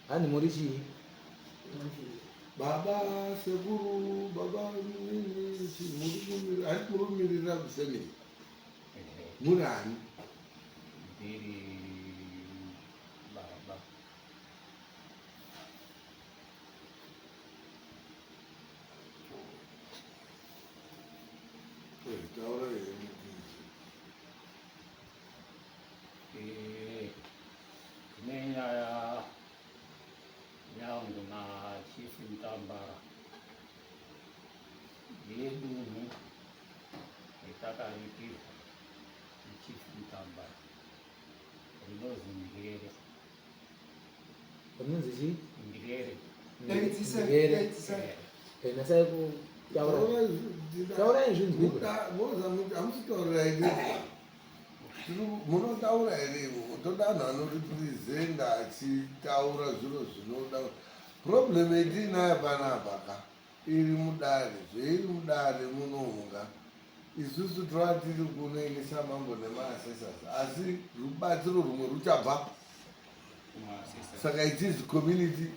Ani Morichi. Baba Seguru, Baba Murumiri, I Murumiri Rabsemi. Muran. Baba. Yangu na chifu Mtambara yedumu itaka lipiwa chifu Mtambara rinozi Ngirere. Ngirere. Nasa ku taura izvinzwi munotaura here toda anhu anoripurizenda achitaura zviro zvinoda problem yetiinayo panapa ka iri mudare zveiri mudare munohunga isusu tova tiri kunoinisa mambo nemaasesas asi rubatsiro rumwe ruchabva saka it is community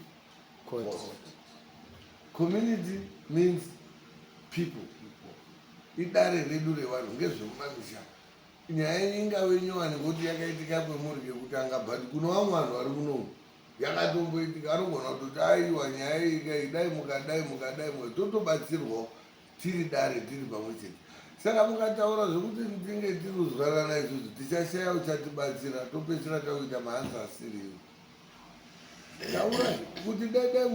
court. Community means people. Idare redu revanhu ngezvemumamisha nyaya ingave nyowani kuti yakaitika kwemuri ngekutanga but kuno vamwe vanhu vari kuno yakatomboitika anogona kutoti aiwa nyaya ikaidai mukadai totobatsirwawo tiri dare tiri pamwe chete saka mukataura zvokuti tinge tirikuzwanana isusu tichashaya uchatibatsira topedzisira takuita mahanza asiriwo taura kuti daidai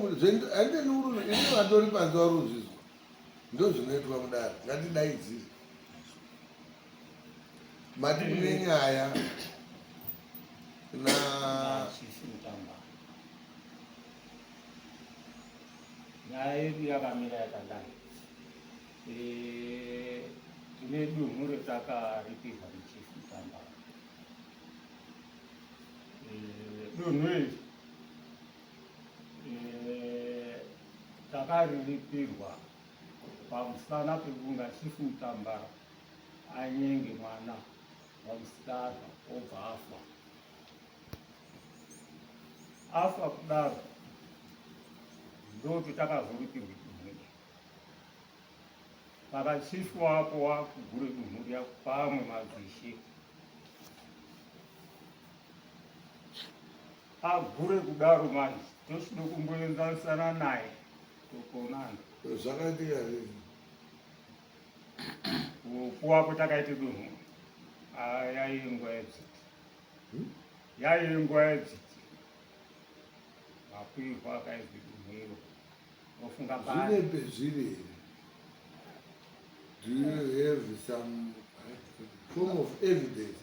vatori panze varuzvizwa ndo zvinoitwa mudare ngatidaidzire mati kune nyaya na chifu Mtambara nyaya yedu yakamira yakadai. Tine dunhu retakaripirwa nechifu Mtambara. Dunhu iri takariripirwa pamusana pekunga chifu Mtambara anyenge mwana wamusikana obva afa kudaro ndokuti takazoripirwa dunhu iri. Saka chifu wapo wakugure dunhu riya pamwe madzishe agure kudaro manje tochide kumboenzanisana naye tokonana zvakaitika rii kuwapo takaite dunhu yaiye nguva yedziti makwirwa akaizwe dunhu iro ofunga zvine pezviri here do you have some form of evidence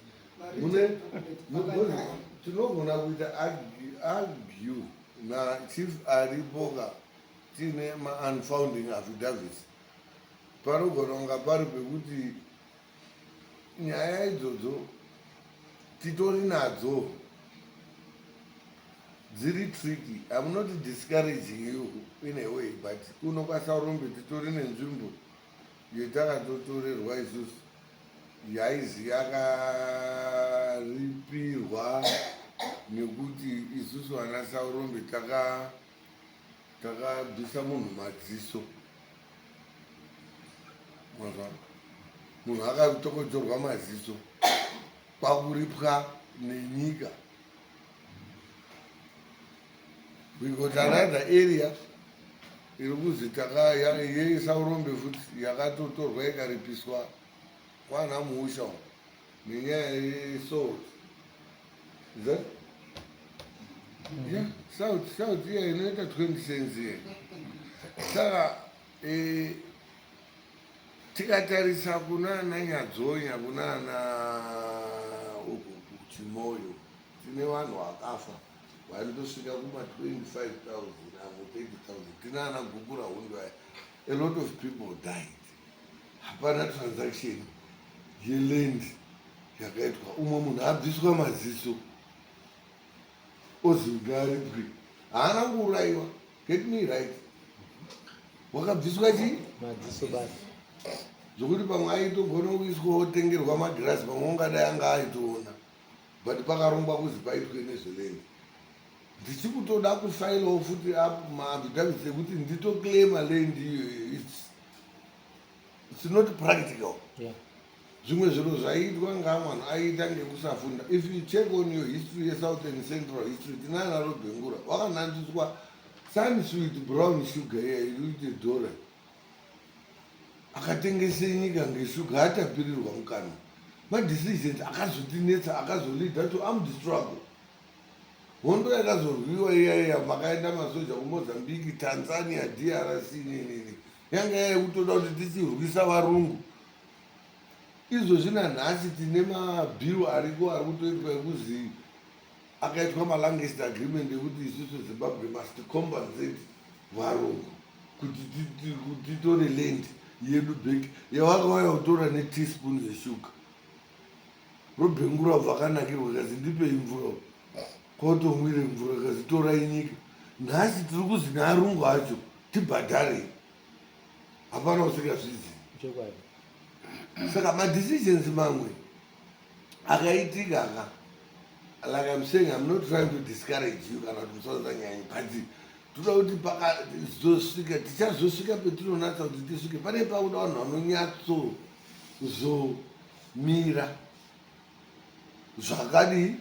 tinogona kuita argue nachief aripoka tine ma-unfounding affidavits panogona kunga pari pekuti nyaya idzodzo titori nadzo dziri tricky. I'm not discouraging you in a way, but kuno kwaSaurombe titori nenzvimbo yetakatotorerwa isusu yaizi yakaripirwa nekuti isusu vana Saurombe takabvisa munhu madziso munhu akatokotorwa maziso kwakuripwa nenyika because another area iri kuzi yesaurombe futi yakatotorwa ikaripiswa kwana muusha nenyaya yesalt south iya inoita 20 cents ye saka tikatarisa kunana Nyadzonya kunana Chimoyo tine vanhu vakafa vanotosvika kuma 25,000 amo 30,000 tinana Gugura Hundu aya a lot of people died hapana transaction yeland yakaitwa umwe munhu abviswa maziso ozigaripwi haana kuurayiwa get me right wakabviswa chii madziso basi zvokuti pamwe aitogona kuiswa otengerwa magirasi pamwe ungadai anga aitoona but pakarongwa kuzi paitwe nezveland ndichikutoda kufailawo futi apo maafidavits ekuti nditoclaima land iyoyo it's not practical. Zvimwe zviro zvaitwa ngamwana aita ngekusafunda. If you check on your history yeSouth and Central history tinana Robengura wakananziswa Sunsweet brown sugar iri dhora akatengese nyika ngeshuga atapirirwa mukana madecisions akazotinetsa akazolida to armed struggle. Hondo yakazorwiwa iyaya makaenda masoja kuMozambique, Tanzania, DRC nini yanga yaikutoda kuti tichirwisa varungu. Izvo nhasi tine mabhiru ariko ari kutoitwa ekuzi akaitwa malangest agreement ekuti isusu Zimbabwe must compensate varungu kuti titore land yedu back yawakauya kutora neteaspoon zeshuga. Robengura vakanakirwa kazi ndipei mvura kotomwire mvura kazi torai nyika. Nhasi tiri kuzi nearungu acho tibhadhare hapana usingazvizivi. Saka madecisions mamwe akaitika aka like I'm saying, I'm not trying to discourage you kana kuti musauza nyanya but toda kuti pakazosvika tichazosvika petinonatsa kuti tisvike pane pauda vanhu vanonyatsozomira zvakadii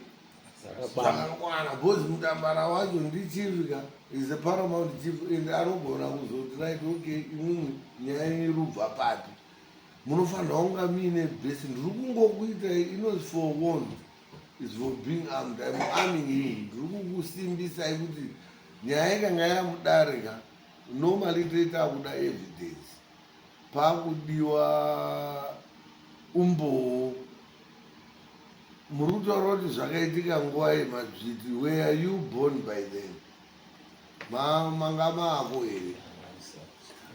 zvakakwana bhozi mutambara wacho ndichivika is a paramount chief and anogona kuzoti right okay imwimwi nyaya irubva papi munofanira kunga muine base. Ndiri kungokuitai inozi forewarned is for being armed. I'm arming you. Ndiri kukusimbisai kuti nyaya ikanga yamudarika normally toita kuda evidence pakudiwa umboo. Muri kutaura kuti zvakaitika nguva yemadzviti. Were you born by then? Manga maako here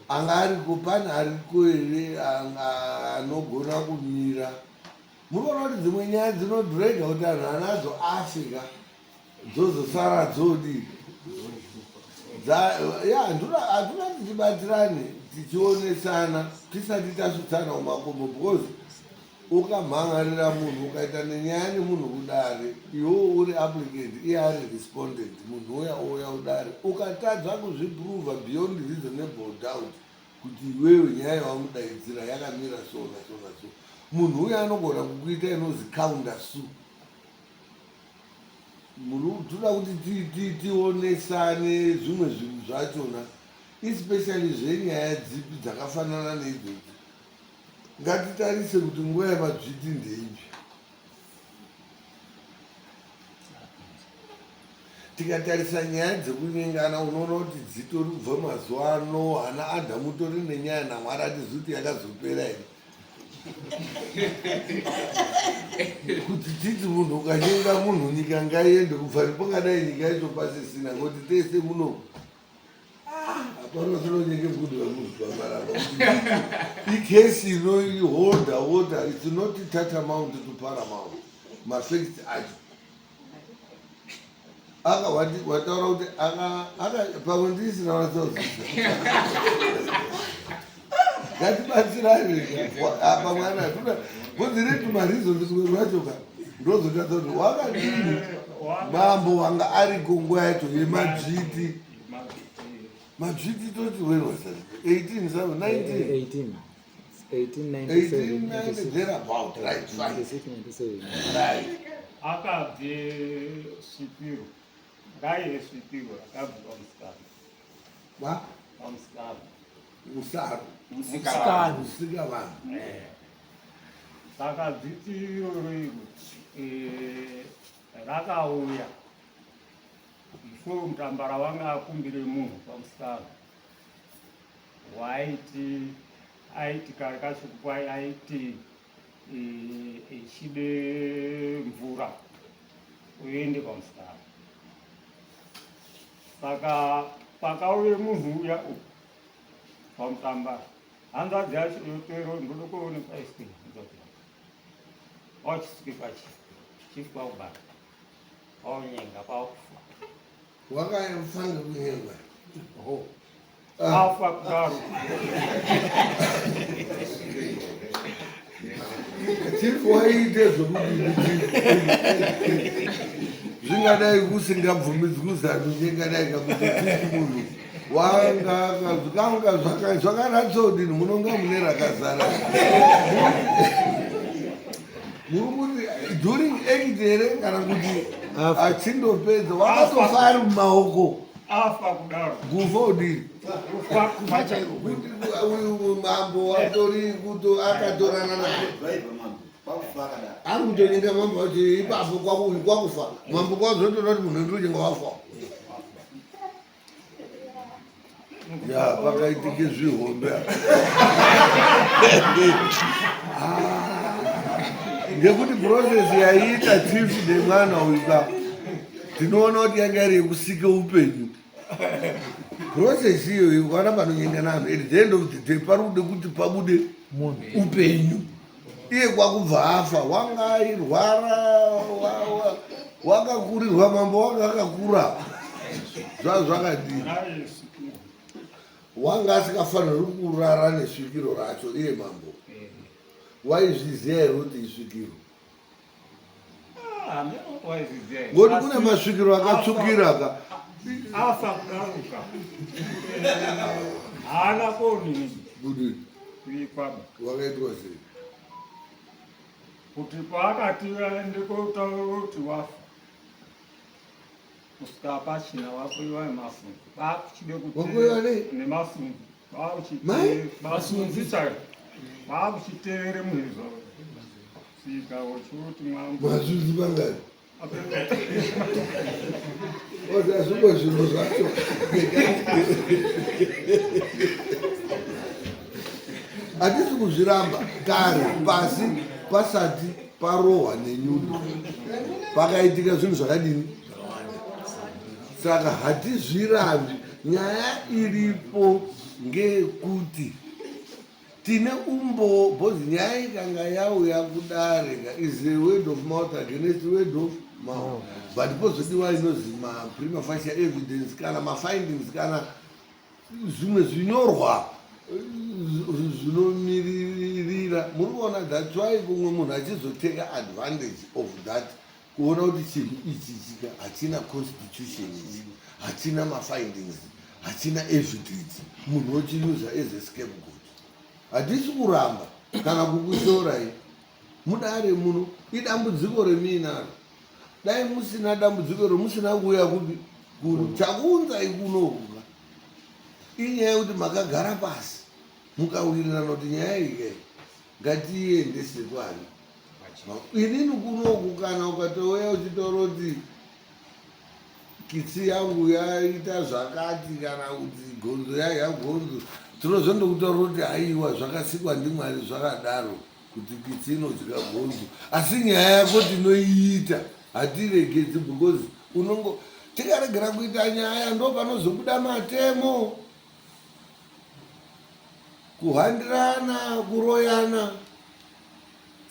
anga ariko pane ariko here anogona kumira. Munoona kuti dzimwe nyaya dzinodhirega kuti anhu anadzo asvika dzozosara dzodi hatuna tichibatirane tichionesana tisati tasvitsana mumakomo because ukamhangarira munhu ukaita nenyaya nemunhu kudare iwo uri applicant iye ari respondent munhu uya ouya kudare ukatadza kuzviprova beyond reasonable doubt kuti iwewe nyaya yawamudaidzira yakamira sona munhu uya anogona kukuita inozi counter sue. Toda kuti tionesane zvimwe zvinhu zvachona especially zvenyaya dzipi dzakafanana neidzodzo. Ngatitarise kuti nguva yemadzviti ndeipi. Tikatarisa nyaya dzekunyengana unoona kuti dzitori kubva mazuva ano hana Adhamu tori nenyaya naMwari atizivi kuti yakazopera here. Kuti titi munhu ukanyenga munhu nyika ngaiende kubva ripongadai nyika yacho pasisina ngoti tese muno hapana tinonyenge kuti vamunhu pamaramba. Ikesi inoiholda it's not tantamount to paramount mafacts acho wataura kuti pamwe ndisina vasauzisa ngatibatsirane pamwe anatuna bozireti marizoni tumwe rwacho ndozotatsa kuti wakadini mambo wanga ari kunguva yacho yemadzviti Majviti toti when was that? 18, 19? 1897. Thereabout, right, fine. 96, 97. Right. Akabve Shipiro. Gai Shipiro, akabve Omskari. What? Omskari. Usaru. Musikana. Musikana. Saka dzitiro rakauya before Mtambara wanga akumbire munhu pamusana aiti kare kashuku kwai aiti echide mvura uende pamusana. Saka pakauye munhu uya pamutambara hanzvadzi yacho yotero ndoda kuonekwa isini wachisvike pachi chifu kwakubara kwaunyenga kwakufa Wakayemfanga kunyenga. afa kudaro Chifu waite zvokudini zvingadai kusingabvumidzi kuzanu nyengadai kakuti chifu munhu wanga zvakanatsodini munonga mune rakazara muri during ekidere kana kuti achindopedza wakatofa ari mumaoko afa kudaro gufa udini uyu mambo watori kuto akatorana ari kutonyenga mambo kuti ipapo kwakufa mambo kwazotora kuti munhu ndinochenga wafa ya pakaitike zvihombe ngekuti process yaiita chief nemwana uyu tinoona kuti yanga iri yekusika upenyu. Process iyoyo kwana panonyenga nanhu at the end of the day pari kude kuti pabude upenyu. Iye kwakubva afa wanga airwara wakakurirwa mambo wanga akakura zvazvakadini wanga asikafaniri kurara nesvikiro racho iye mambo. Waizviziva here kuti isvikiro? Ngoti kune masvikiro akatsvukira ka afa kudaruka haana koni kuti kuikwaba wakaitwa sei kuti paakati aende kotaura kuti wafa kusvika pachina wakuiwa nemasungu vaakuchide wakuiwa nemasungu vasungu chaivo vaakuchiteere muhizo sika uchiuti mwambo mazvizvi vangani zvimwe zvinhu zvacho hatisi kuzviramba kare pasi pasati parohwa nenyundo pakaitika zvinhu zvakadini. Saka hatizvirambi. Nyaya iripo ngekuti tine umbo bhozi nyaya ikanga yauya kudarika is a word of mouth against word of mouth, but pozodiwa inozi prima facie evidence kana mafindings kana zvimwe zvinyorwa zvinomiririra. Muri kuona that's why kumwe munhu achizoteka advantage of that kuona kuti chinhu ichi chika hachina constitution ichi hachina mafindings hachina evidence munhu ochiusa as a scapegoat. Hatisi kuramba kana kukushorai mudare muno idambudziko reminaro. Dai musina dambudziko remusina kuuya kuti chakuunzai kunoruka inyaya yekuti makagara pasi mukawirirana kuti nyaya iyi ngatiiendese kwani. Inini kunoku kana ukatouya uchitaura kuti kitsi yangu yaita zvakati kana kuti gonzo yaiya gonzo tinozondokutaura kuti haiwa zvakasikwa ndiMwari zvakadaro kuti kitsi inodyika gonzo, asi nyaya yako tinoiita hatiregedzi because unongo tikaregera kuita nyaya ndo panozobuda matemo kuhandirana kuroyana.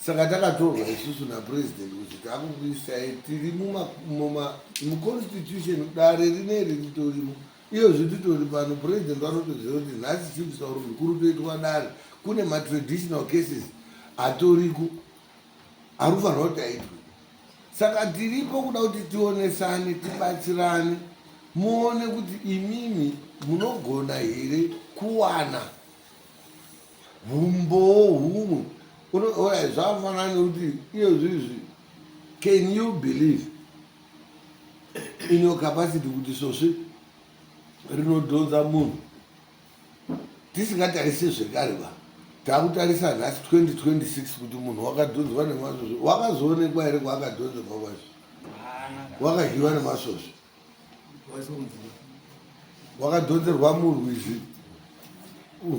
Saka takatorwa isusu napresident kuti takukuisai tiri muconstitution dare rineri ritorimo iyo zvititori pano. President vanotoziva kuti nhasi chibvisauro mukuru toitwa dare kune matraditional cases atoriko arufanira kuti aitwe. Saka tiripo kuda kuti tionesane tibatsirane muone kuti imimi munogona here kuwana humbo humwe zvafanana nekuti iyo zvizvi, can you believe in your capacity kuti sosvi rinodhonza munhu tisingatarisi zvekare ba takutarisa nhasi 2026 kuti munhu wakadhonzwa nemasosvi. Wakazoonekwa here kwaakadhonzerwa kwazvo? Wakadyiwa nemasosvi? Wakadhonzerwa murwizi,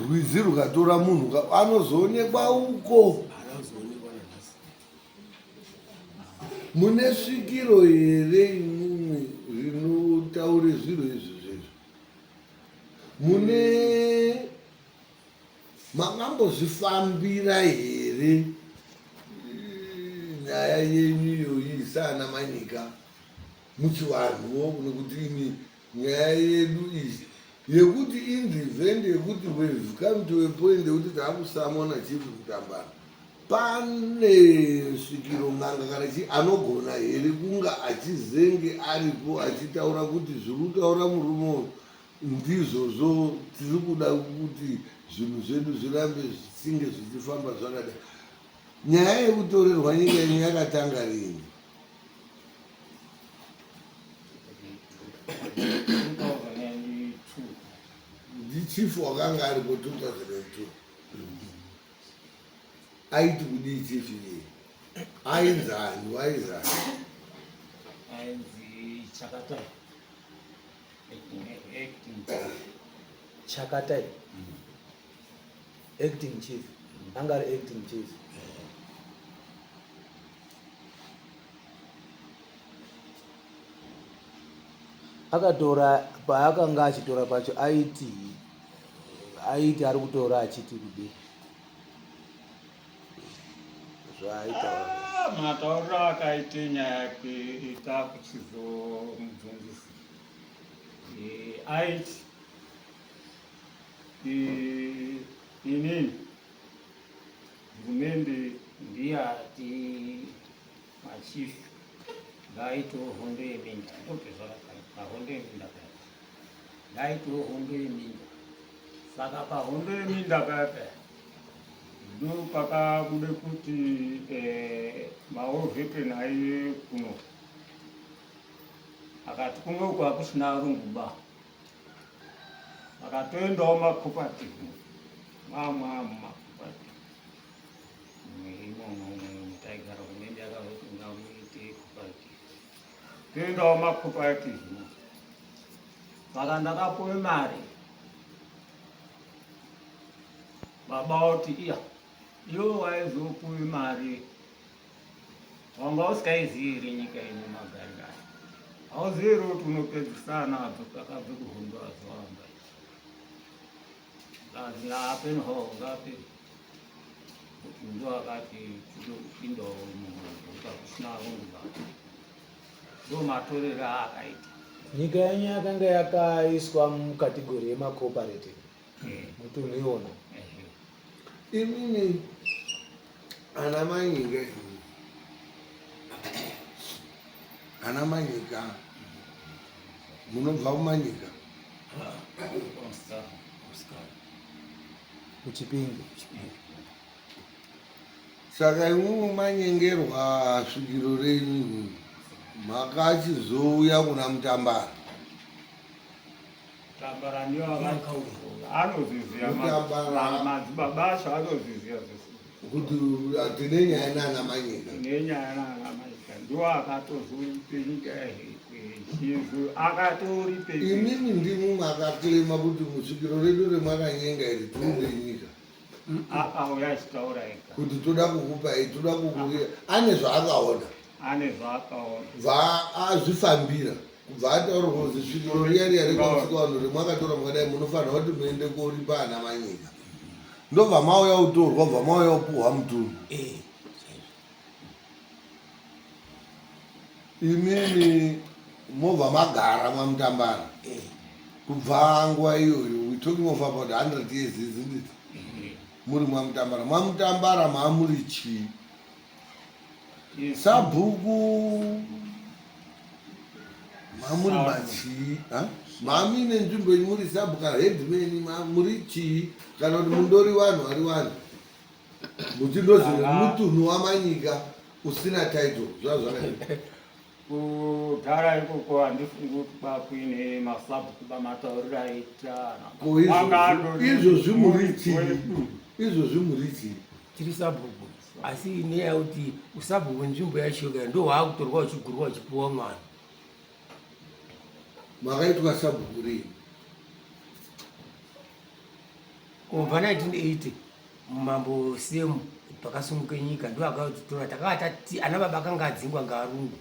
rwizi rukatora munhu anozoonekwa uko. Mune svikiro here imumwe zvinotaure zviro izvi zvezvo? Mune makambozvifambira here nyaya yenyu iyoyi saana Manyika muchivanhuwo, nekuti nyaya yedu izvi yekuti indivhende yekuti we've come to a point yekuti taakusamona chifu Mutambara, pane svikiro nganga kana anogona here kunga achizenge aripo achitaura kuti zviri kutaura murume ndizvozvo tiri kuda kuti zvinhu zvedu zvirambe zvisinge zvichifamba zvakadai. Nyaya yekutorerwa nyika yenyu yakatanga rini? Chifu wakanga aripo 2002 aiti kudii chifu iyeye? Ainzani? Waizani? Chakatai acting chief, anga ari acting chief. Akatora paakanga achitora pacho aiti ari kutora achiti kudii zvaaitaura matauriro akaite nyaya yake itakuchizomubvunzisa aiti inini hurumende ndiyati machifu ngaitawo hondo yeminda, hondo yeminda ngaitawo hondo yeminda. Saka pahondo yeminda paya ndo pakabude kuti maovhepeni aiye kuno, akati kunouku hakusina arungu ba, akatoendawo makooperative mamwe makooperative taigara hurumende yakavoti ngamuite cooperative, toendawo makooperative. Saka ndakapuwe mari baba oti iya iwe waizopuwe mari wanga usikaiziyi here nyika ino magariro ayo, hauziyi here kuti unopedzisana akabve kuhondo azoamba kazi apeni hawo ngaperi kuti ndo akati tide kupindawo muhondo kuti hakusina arungu baba. Ndo matorero aakaita. Nyika yenyu yakanga yakaiswa mukategori yemacooperative mutunhuiona. Imini ana Manyika, ana Manyika munobva kuManyika kuChipinge. saka imwe manyengerwa svikiro renyu makachizouya kuna Mutambara. Mutambara ndiyo anozviziva madzibaba acho anozviziva kuti tine nyaya nana Manyika, nenyaya nana Manyika ndiwo akatozoripe nyika yezvo akatoripe. imimi ndimi makakilema kuti musvikiro redu remwakanyenga iri tiri nyika akauya achitaura ega kuti toda kukupai, toda kukuria. Ane zvaakaona, ane zvaakaona azvifambira kubva ataurirwa kuti svikiro riya riya rekamusikavanhu remwakatora mukadai munofanira kuti muende koripa ana Manyika. Ndobva mauya kutorwa, bva mauya kupuhwa mutunhu. Imini mobva magara mwaMutambara kubva nguva iyoyo, we talking of about 100 years, isn't it? Muri mwaMutambara. MwaMutambara maamuri chii? Sabhuku maamuri machii? mami nenzvimbo yenyu muri sabhu kana headman muri chii kana kuti mundori vanhu vari vanhu muchindozi mutunhu wamanyika usina title zvazvakadii kudhara ikoko handifungi kuti kwakuine masabhuku bamatauriro aitana izvozvi muri chii izvozvi muri chii tiri sabhuku asi neya kuti usabhuku nzvimbo yashoga ndo hwakutorwa uchigurwa uchipiwa mwana makaitwa sabhuku rii kubva 1980 mumambo semu pakasumuke nyika ndo akatitora takavati ana baba akanga adzingwa ngaarungu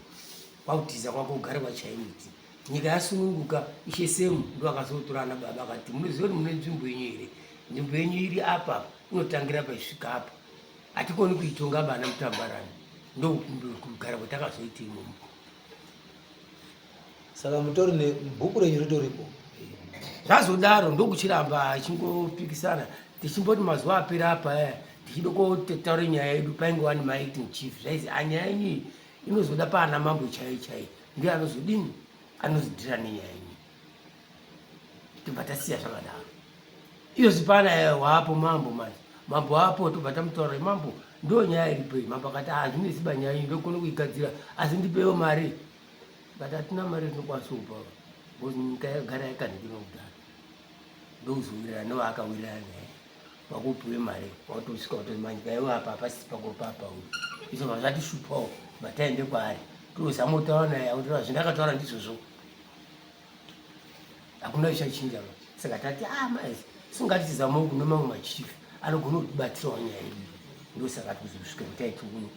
kwakutiza kwako ugare kwachaimiti nyika yasununguka ishe semu ndo akazotora ana baba akati munoziva kuti mune nzvimbo yenyu here nzvimbo yenyu iri apa inotangira paisvika apa hatikoni kuitonga bana mutambarani ndo kugara kwatakazoita imomo saka mutori nebhuku renyu ritoripo zvazodaro ndokuchiramba achingopikisana tichimboti mazuva apera apa tichida kotaura nyaya yedu painge wani maacting chief zvaizi anyaya yenyu inozoda paana mambo chai chai ndiye anozodini anozodhira nenyaya yenyu tobva tasiya zvakadaro izvozvi pana waapo mambo manje mambo apo tobva tamutaura mambo ndo nyaya iripo mambo akati zvinesiba nyaya yenyu ndokone kuigadzira asi ndipewo mari but hatina mari tinokwanisa kupa because nyika yagara yakanhikira kudhara ndokuzowirirana nevaakawirirana naye pakupiwe mari watosvika kuti manyika iwo apa hapasisi pakopapa uyu izvo zvazvatishupawo bataende kwaari tozama kutaura naye akuti zvindakataura ndizvozvo hakuna ichachinja saka tati maezi singatitizamawo kuno mamwe machifi anogona kutibatirawo nyaya yedu ndosaka tozosvika kuti aitiuni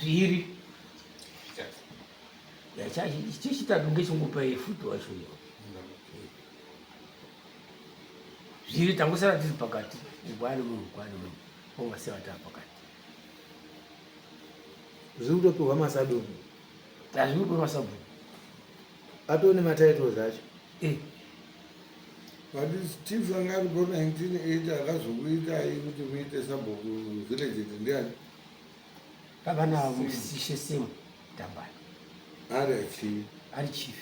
zviri chechitatu ngechungupa yefuti wacho iyo zviri tangosara tiri pakati kwane munhu ongaseva taa pakati zviri kutopiwa masadoni zviri kupiwa masabhuku atone matitles acho but chief anga aripo 1980 akazokuitai kuti muite sabhuku village ndiani pavana musishe semu tambani ari achii ari chief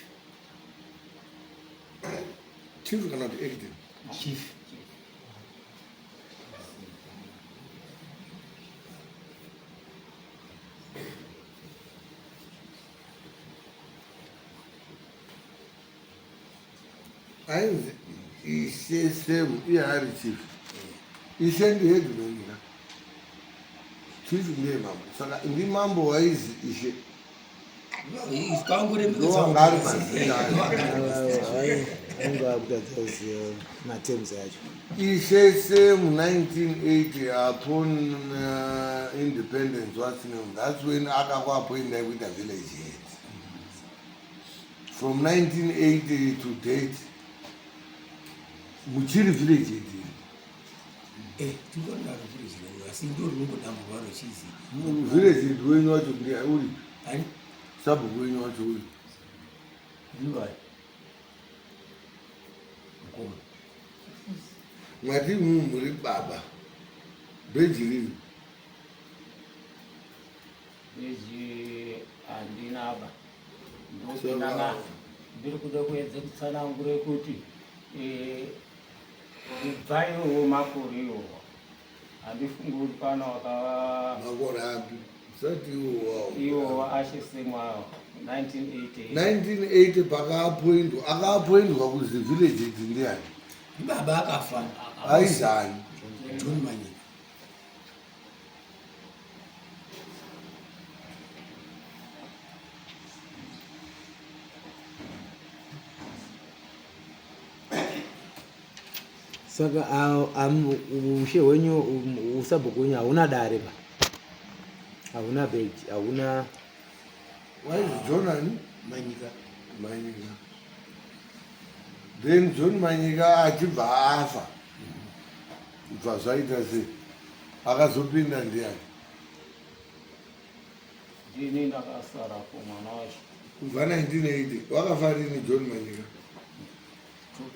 chief kana kuti acting chief ainzi ishe semu iye ari chief ishe ndi headman chief ndiye mambo saka ndi mambo waizi ishe ndongari mazina anga kutadzaziva matems acho ishe semu 1980 upon independence what's name that's when akakwapoinda kuita village head from 1980 to date muchiri village head tindonaro village head asi ndorinongodamburwa rochizi village head wenyu wacho ndiye uri sabhuku wenyu wacho uri ndivai mukoma mwati muri baba bheji riri bheji handinaba ndokunanga ndiri kuda kuedze kutsanangure kuti kubvaiwo makore iwowa handifungi kuti pana makore api usati iwowa achisemwayo 1980 pakaapoindwa akaapoindwa kuzi village head ndiani baba akafa aizani John Manyika saka ushe hwenyu usabhuku wenyu hauna dare pa hauna beji hauna waizi John Manyika then John Manyika achibva afa bva zvaita sei akazopinda ndiani ndini ndakasarapo mwana wacho kubva 1980 wakafa rini John Manyika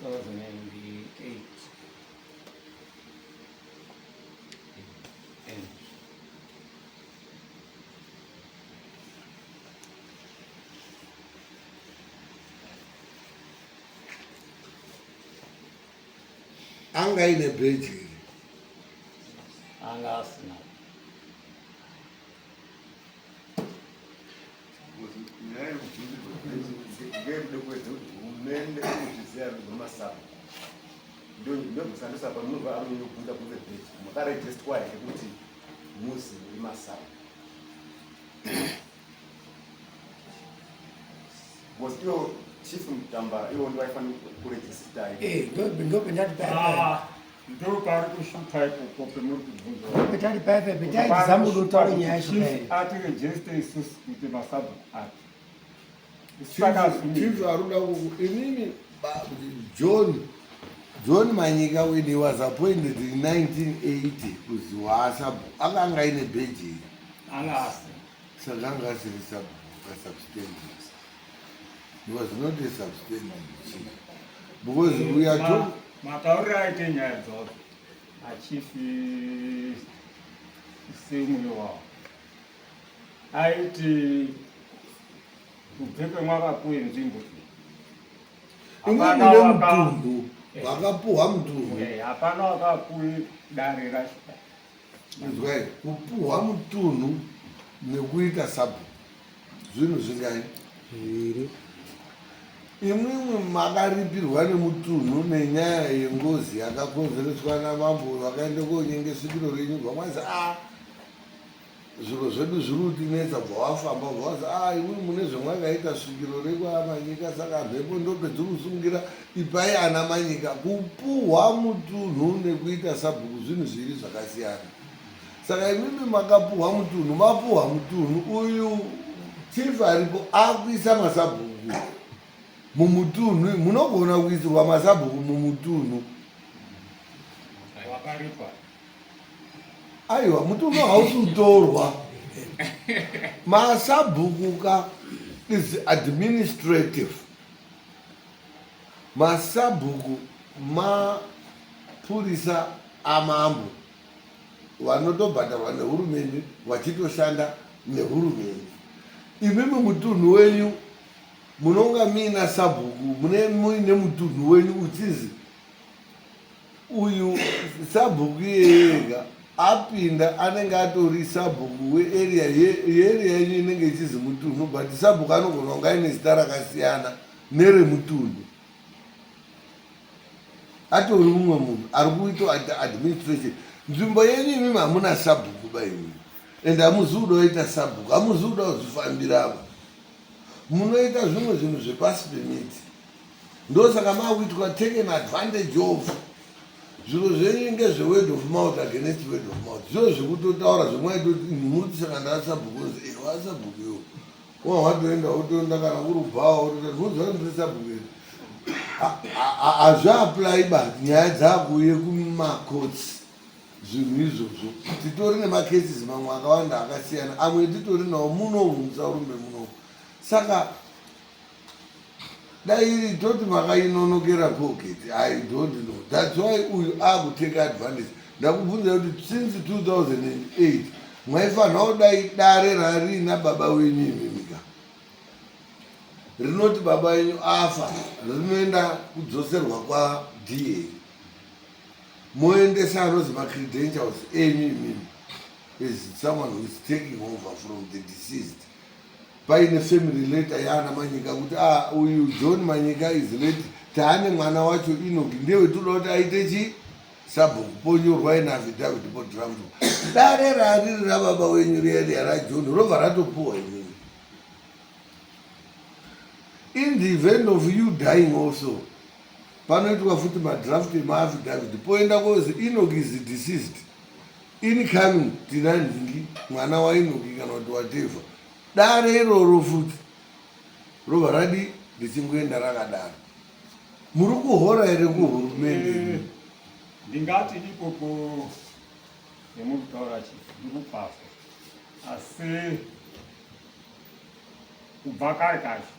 2008 anga ine bheji iri anga asina. Hurumende inozviziva nezvemasabu ndio kushandisa pamunobva anonyobvunza kunze bheji makarejestwa here kuti muzi wemasabu because iwo chief Mutambara iwo ndio aifanira kurejista ndopendati Ndo pari kushuta ipopo pemuri kubvunza. petari paipe petari zamudotaura nyaya yacho ati register isusu kuti masabu ati. chief aruda inini John Manyika, when he was appointed in 1980 kuzi waasabu akanga ine bheji Anga asi. saka anga asiri substandard. He was not a substandard chief because we are told matauriro aite nyaya dzodzo achifi semwe wavo aiti kubveke mwakapuwe nzvimbo imweni nemutunhu wakapuhwa mutunhu hapana wakapuwe dare racho izwai kupuhwa mutunhu nekuita sabhu zvinhu zvingai zviri imwimwe makaripirwa nemutunhu nenyaya yengozi yakakonzereswa namambo vakaenda konyenge svikiro renyu bvamwazi zviro zvedu zviri kutinetsa bvawafamba bvawazi imwe mune zvamwakaita svikiro rekwaManyika saka mhepo ndopedzi kusungira ipai ana Manyika kupuhwa mutunhu nekuita sabhuku zvinhu zviri zvakasiyana. Saka imimi makapuhwa mutunhu mapuhwa mutunhu uyu chief aripo akuisa masabhuku mumutunhu munogona kuisirwa masabhuku mumutunhu wakaripa aiwa mutunhu hausutorwa masabhuku is administrative masabhuku mapurisa amambo vanotobhadharwa nehurumende vachitoshanda nehurumende. Imimi mutunhu wenyu munonga muina sabhuku muine mutunhu wenyu uchizi uyu sabhuku yega apinda anenge atori sabhuku wearea yenyu inenge ichizi mutunhu but sabhuku anogona kunga ine zita rakasiyana neremutunhu atori mumwe munhu ari kuita administration. Nzvimbo yenyu imimi hamuna sabhuku baimimi ende hamuzi kuda kuita sabhuku hamuzi kuda kuzvifambiramo munoita zvimwe zvinhu zvepasi pemiti ndosaka makuitwa taken advantage of zviro zvenyu ngezveword of mouth against word of mouth zviro zvekutotaura zvemwaitoti murisaka ndasabhuku wasabhuku iwo wawatoenda utoenda kana kuri bhawa utomuziva sabhuku iri hazviapply ba nyaya dzakuye kumacourts zvinhu izvozvo titori nemacases mamwe akawanda akasiyana amwe titori nawo munomu musaurumbe munomu. Saka dai iri toti makainonokera pocket I don't know that's why uyu akutake advantage. Ndakubvunza kuti since 2008 mwaifanira kudai dare rarina baba wenyu imimika rinoti baba wenyu afa rinoenda kudzoserwa kwaDA moendesa anozi macredentials enyu imimi as someone who is taking over from the deceased paine family letter yaana Manyika kuti uyu John Manyika is late taane mwana wacho Enoch ndewe toda kuti aite chi sabhuku ponyorwa ine affidavit podraft dare rariri rababa wenyu riya raJohn robva ratopuhwa imimi. In the event of you dying also panoitwa futi madraft emaaffidavit poenda kozi Enoch is deceased incoming tina nhingi mwana waEnoch kana kuti whatever dare iroro futi robva radi richingoenda rakadaro. Muri kuhora here kuhurumende? ndingati ikoko nemuri kutaura ndikupafa asi kubva kare kacho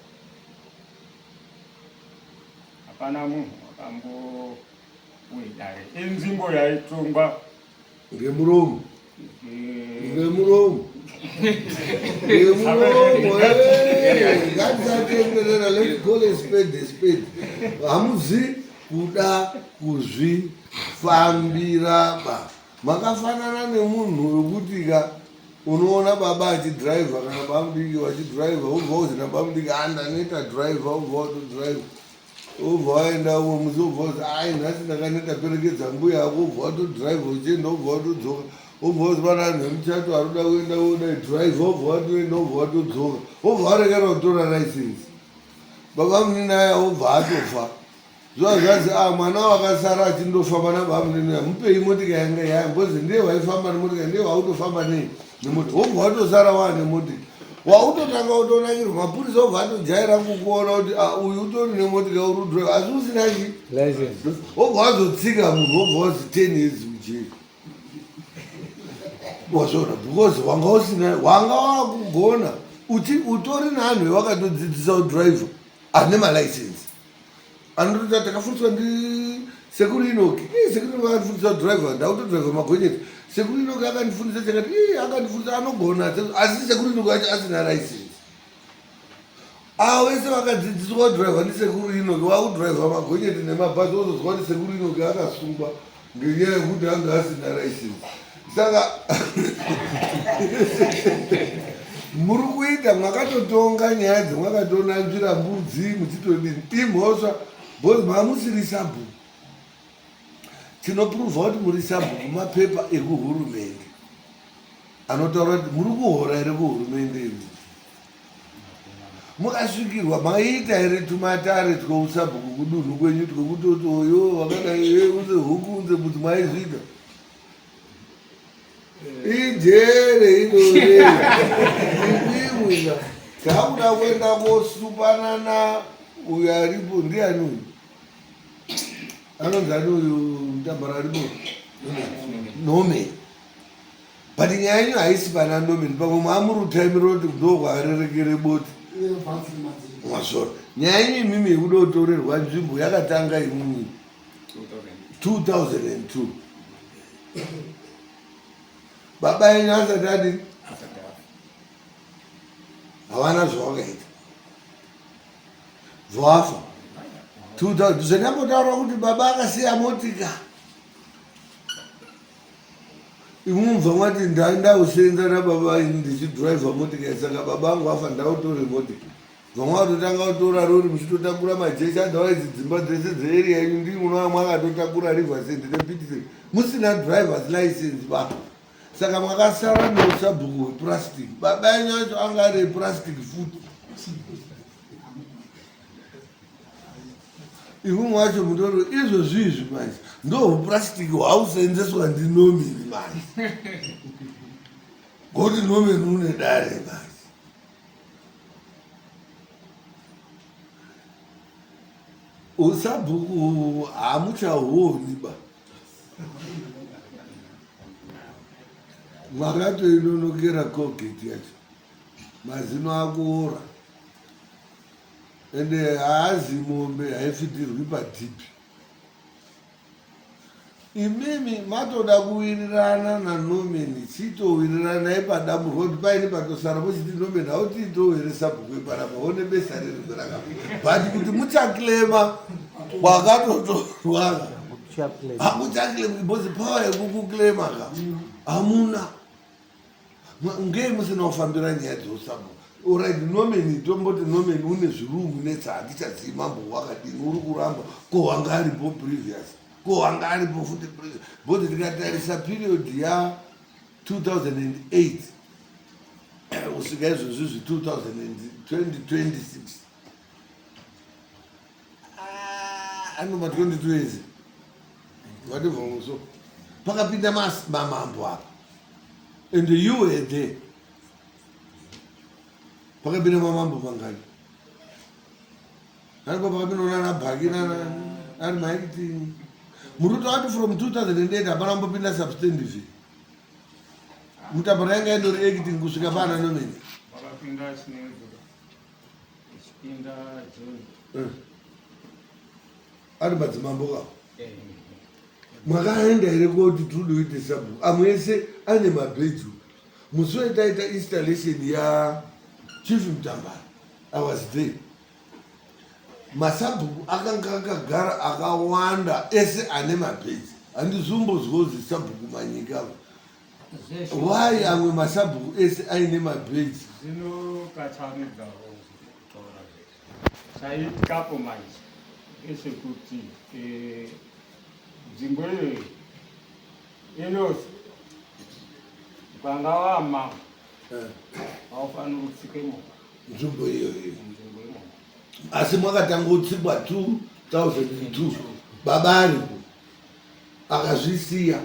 hapana munhu akambouyidare inzvimbo yaitongwa ngemuromo ngatisatenderera let's call a spade a spade. Hamuzi kuda kuzvi fambira ba makafanana nemunhu wekuti ka unoona baba achidhiraivha kana bamudiki wachidhiraivha ubva uzi nabamudiki andanoita dhiraivha ubva watodhiraivha ubva waenda umwe musi ubva uzi ai nhasi ndakaneta perekedza mbuya yako ubva watodhiraivha uchienda ubva watodzoka ubva uzi pana anhu emuchato aroda kuenda odai dhiraivha ubva watoenda ubva watodzoka ubva warekera kutora raisensi baba muninaya ubva atofa zva zvazi mwana wakasara achindofamba nabamuninaya mupei motika yanga yambozi ndiye waifamba nemotika ndiye wautofamba nei nemoti wobva watosara wane motika wautotanga utonakirwa mapurisa obva atojaira kukuona kuti uyu utori nemotika uri kudhiraivha asi usina chi wobva wazotsika munhu wobva wazi 10 years ujeri wazvona because wanga usina wanga wakugona utori neanhu ewakatodzidzisa kudhiraivha ane malaisensi anototi takafundiswa ndisekuru inoki sekuru inoki akandifundisa kudhiraivha ndautodhiraivha magonyeti sekuru inoki akandifundisa chakati akandifundisa anogona asi sekuru inoki acho asina laisensi wese vakadzidziswa kudhiraivha ndisekuru inoki wakudhiraivha magonyeti nemabhazi wozozwa kuti sekuru inoki akasungwa ngenyaya yekuti anga asina laisensi saka muri kuita mwakatotonga nyaya dzemwakatonanzvira mbudzi muchitodini imhosva bhozi mamusiri sabhuku tinopuruvha kuti muri sabhuku mapepa ekuhurumende anotaura kuti muri kuhora here kuhurumende ii mukasvikirwa maita here tumatare twousabhuku kudunhu kwenyu twekutoti oyo wakadai unze huku unze kuti maizvida ijere idoreimwina takuda kuenda kosupanana uyo aripo ndiani uyu anonzi ani uyu mutambara aripo nomen but nyaya yenyu haisi pana nomen pamwe maamurutaimiro kuti ndo kwarerekere boti mwazvona nyaya yenyu imimi yekuda kutorerwa nzvimbo yakatanga imimi 2002 baba yenyu asati adini havana zvawakaita vafa 2000 zvenyambotaura kuti baba akasiya motika imumubva mwati ndausenza nababa ini ndichidhiraivha motika saka baba angu afa ndautore motika vamwe vatotanga kutora rori muchitotakura majeshi adhawaidzi dzimba dzese dzeeria yenyu ndii munova mwakatotakura rivasend nepitise musina drivers license baba saka mwakasara neusabhuku hwepurastic baba yenyu acho anga ari epurastic futi imwe mwacho mutori izvozvizvi manje ndo hupurastic hwausenzeswa ndinomini manje ngoti nomini une dare manje usabhuku hamuchahuoni ba mwakatoinonokera colgate yacho mazino akuora ende haazi mombe haifitirwi padhipi imimi matoda kuwirirana nanomeni chitowirirana padambu roti paine patosara pochiti nomeni hautiitowo here sabhuku eparapa one besa ririkuraka but kuti muchaklema kwakatotorwaka hamuchaklema because pawa yekukuklema ka hamuna ngei musina kufambira nyaya dzeusabhuku alright nomeni tomboti nomeni une zvirumu netsahatichadzii mambo wakadini uri kuramba ko wanga aripo previous ko wanga aripo futi previous boti tikatarisa period ya 2008 kusvika izvozvizvi 2026 anoma 22 years whatever so pakapinda mamambo apa and you were there pakapinda mamambo pangani aripo pakapinda nanabhaki ari maiti muruto wati from 2008 hapana mbopinda substantive mutambara yanga indori acting kusvika pana nomeni vakapinda chinezura ichipinda joni ari madzimambo kawo mwakaenda here koti tiri kuite sabhuku amwe ese ane mabhedroom musi wetaita installation ya chief mutambara I was there masabhuku akanga akagara akawanda ese ane mabhedzi handizombozwa zisabhuku manyika why amwe masabhuku ese aine mabheji zvinokachanidzawo kutaura chaitikapo manje ngezvekuti nzvimbo iyoyi inozi ukanga wama haufaniri kutsike moka nzvimbo iyoyi nzvimbo imomo asi mwakatanga kutsikwa 2002 baba aripo akazvisiya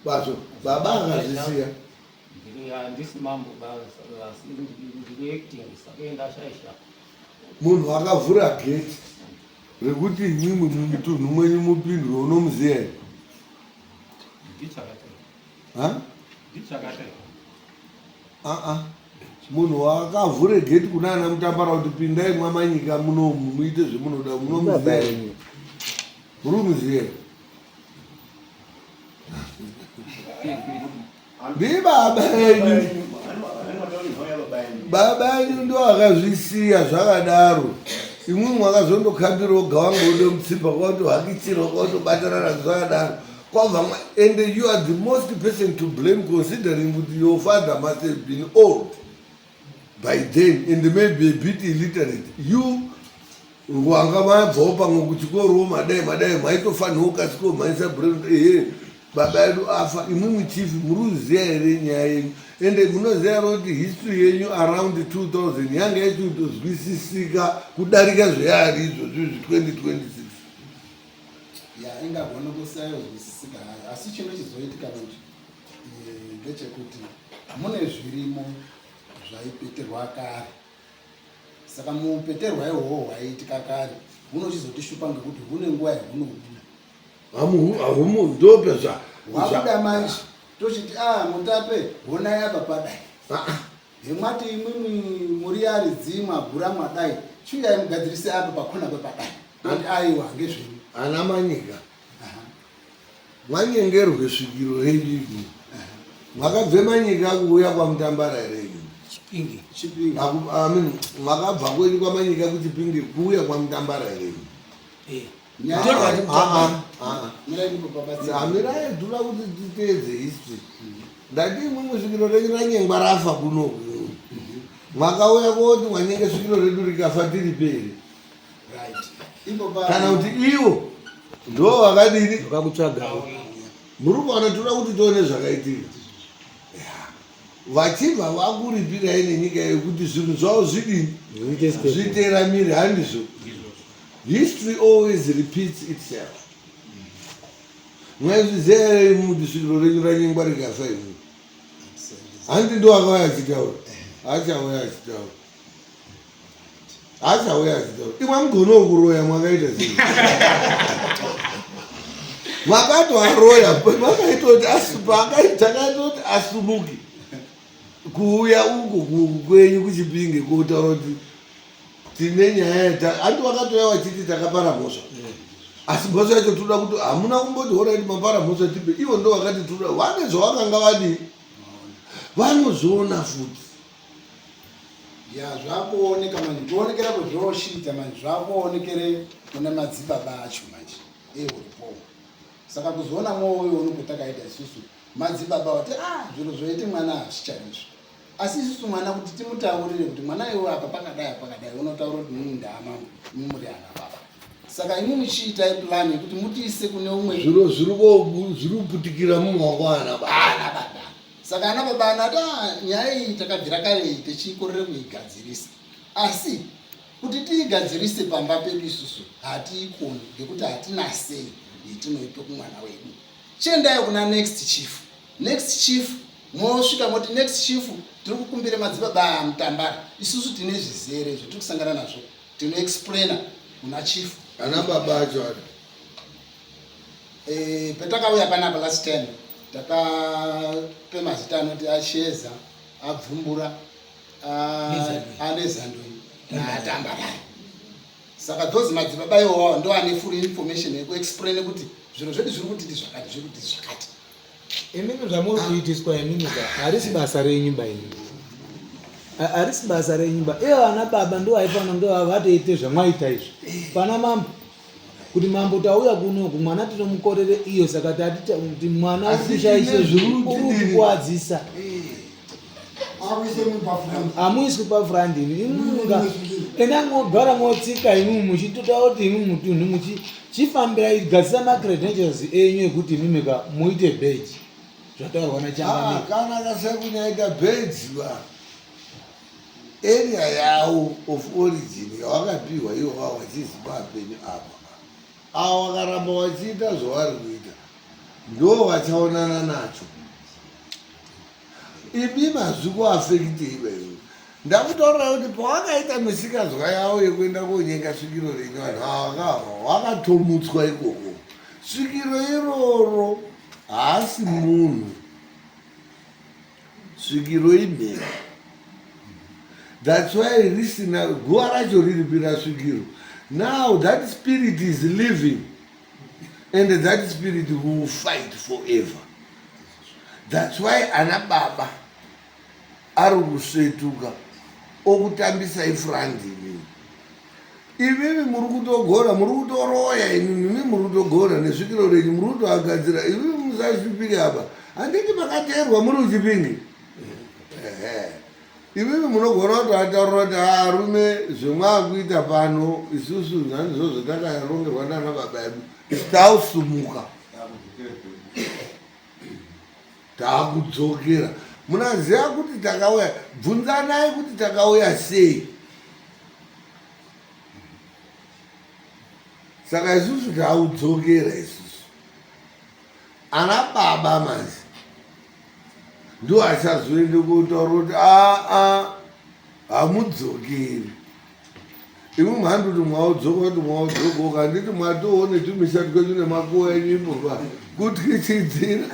bazo baba akazvisiya handisi mambo basa asi ndiri acting saka ndashaisha munhu akavhura geti rekuti imwimwe mumutunhu mwenyu mupindwe unomuziya here ndichakatera munhu akavhure geti kuna ana Mutambara kuti pindai mwamanyika munomu muite zvemunoda munomuziya here murumuziya here ndibaba enyu baba enyu ndo akazvisiya zvakadaro imwe mwakazondokambirawo gawangoode mutsimba kwatohakichira kwatobatanana zvakadaro kwabva and you are the most person to blame considering kuti your father must have been old by then and maybe a bit illiterate. You wanga mabvawo pamwe kuchikorowo madai maitofanirwa ukasiko mhaisa brain baba edu afa imwimwi chief muruziya here nyaya yenyu ende munoziya kuti history yenyu around 2000 yanga yachitozwisisika kudarika zveari izvozvi 2026 ingagona kusayozwisisika asi chino chizoitika manje ndechekuti mune zvirimo zvaipeterwa kare saka mupeterwa ihwohwo hwaiitika kare hunochizotishupa ngekuti hune nguva yahunobuda ndopezva wakuda manje tochiti Mutape honai apa padai hemwati imwimwi muri aridzi mwagura mwadai chiuyai mugadzirise apa pakona pepadai ati aiwa ngezvenyu ana manyika mwanyengerwe svikiro renyu mwakabve manyika kuuya kwaMutambara here Chipinge mwakabva kwenyu kwamanyika kuChipinge kuuya kwaMutambara here amirai dhula kuti titeedze history ndati imwe musvikiro renyu ranyengwa rafa kunoku mwakauya koti mwanyenge svikiro redu rikafa tiri peri kana kuti iwo ndo vakadini vakakutsvagawo muri kuona toda kuti tione zvakaitika vachibva vakuripirai nenyika yekuti zvinhu zvavo zvidini zviteramiri handizvo. History always repeats itself. Mwaizviziya here kuti svikiro renyu ranyengwa rikafa imi handi ndo akauya achitaura achauya achitaura imwe mugono kuroya mwakaita sei mwakatoaroya makaitoti takaitoti asumuke kuuya uko kwenyu kuChipinge kotaura kuti tine nyaya handi wakatoya wachiti takapara mhosva asi mhosva yacho toda kuti hamuna kumboti horaiti mapara mhosva tipe ivo ndo vakati toda vane zvavakanga vadi vanozviona futi zvakuoneka manje kuonekera kwezvoshiita manje zvakuonekere kuna madzibaba acho manje uripo saka kuzoona mwoyo unokotakaita isusu madzibaba vati zviro zvoite mwana hazvicharizvo asi isusu mwana kuti timutaurire kuti mwana iwe apa pakadai unotaura kuti mundama mumuri ana baba saka imi muchiitai plan yekuti mutiise kune umwe zviro zviri kuputikira mumaoko ana baba saka ana baba anati nyaya iyi takabvira kare tichikorere kuigadzirisa asi kuti tiigadzirise pamba pedu isusu hatiikoni ngekuti hatina sei yetinoipe kumwana wedu chiendai kuna next chief mosvika moti next chief tiri kukumbire madzibaba aMutambara isusu tine zvizere zvetiri kusangana nazvo tinoexplaina kuna chief ana baba acho petakauya panapa last time takape mazita anoti Asheza, Abvumbura, Anezandoi naAtambarara. Saka those madzibaba iwawo ndo ane full information yekuexplain kuti zviro zvedu zviri kuti zvakati. Imini zvamuri kuitiswa imini harisi basa renyu baini. Harisi basa renyu ba. Ana baba ndo aifana ndo vatoite zvamwaita izvo. Pana mambo. kuti mambo tauya kunoku mwana tinomukorere iyo saka tatita kuti mwana ukushaishe uri kuwadzisa amuiswi pafurandini imunga ena mogara motsika imu muchitota kuti imu mutunhu muchifambira gadzisa macredentials enyu ekuti imimika muite beji zvataurwa nachangani kana akasai kunyaita beji area yawo of origin yawakapiwa iwo wao vachizimbabweni apa avo vakaramba vachiita zvavari kuita ndo vachaonana nacho ibi mazviko afekitei vaivo ndakutaurira kuti pavakaita misikazwa yavo yekuenda konyenga svikiro renyu vanhu ava vakava vakatomutswa ikoko svikiro iroro haasi munhu svikiro imhera that's why risina guva racho riripira svikiro now that spirit is living and that spirit will fight forever. That's why ana baba ari kusvetuka okutambisa ifurandini ivimi muri kutogora muri kutoroya imimi muri kutogora nesvikiro renyu muri kutoagadzira ivimi musazvipiri apa handiti makateerwa muri uchipingi ivimi munogona kutoataurira kuti arume zvemwaakuita pano isusu nhandizvo zvatakarongerwa nana baba edu tausumuka taakudzokera munaziva kuti takauya bvunzanai kuti takauya sei saka isusu taudzokera isusu ana baba mazi ndo achazoende kutaura kuti hamudzokeri imi mhandi kuti mwaudzoka kuti mwaudzoka handiti mwatoone tumisha twedu nemakuwa enyimbo kutyichidzira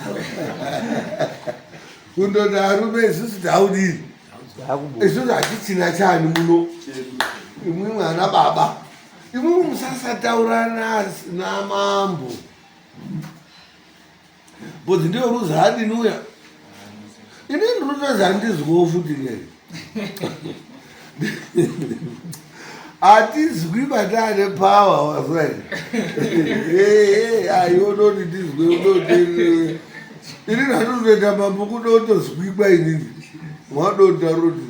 kundoti arume isusu taudini isusu hatichina chani muno imwi mwana baba imwi musasataura namambo bodzi ndiyo ruzahadinuya ini ndinotozandizwawo futi ngai hatizwi batane pawa wasai ayonoti tizwe unoti ini ndatotoita mambo kudotozwikwa inini mwadotaroti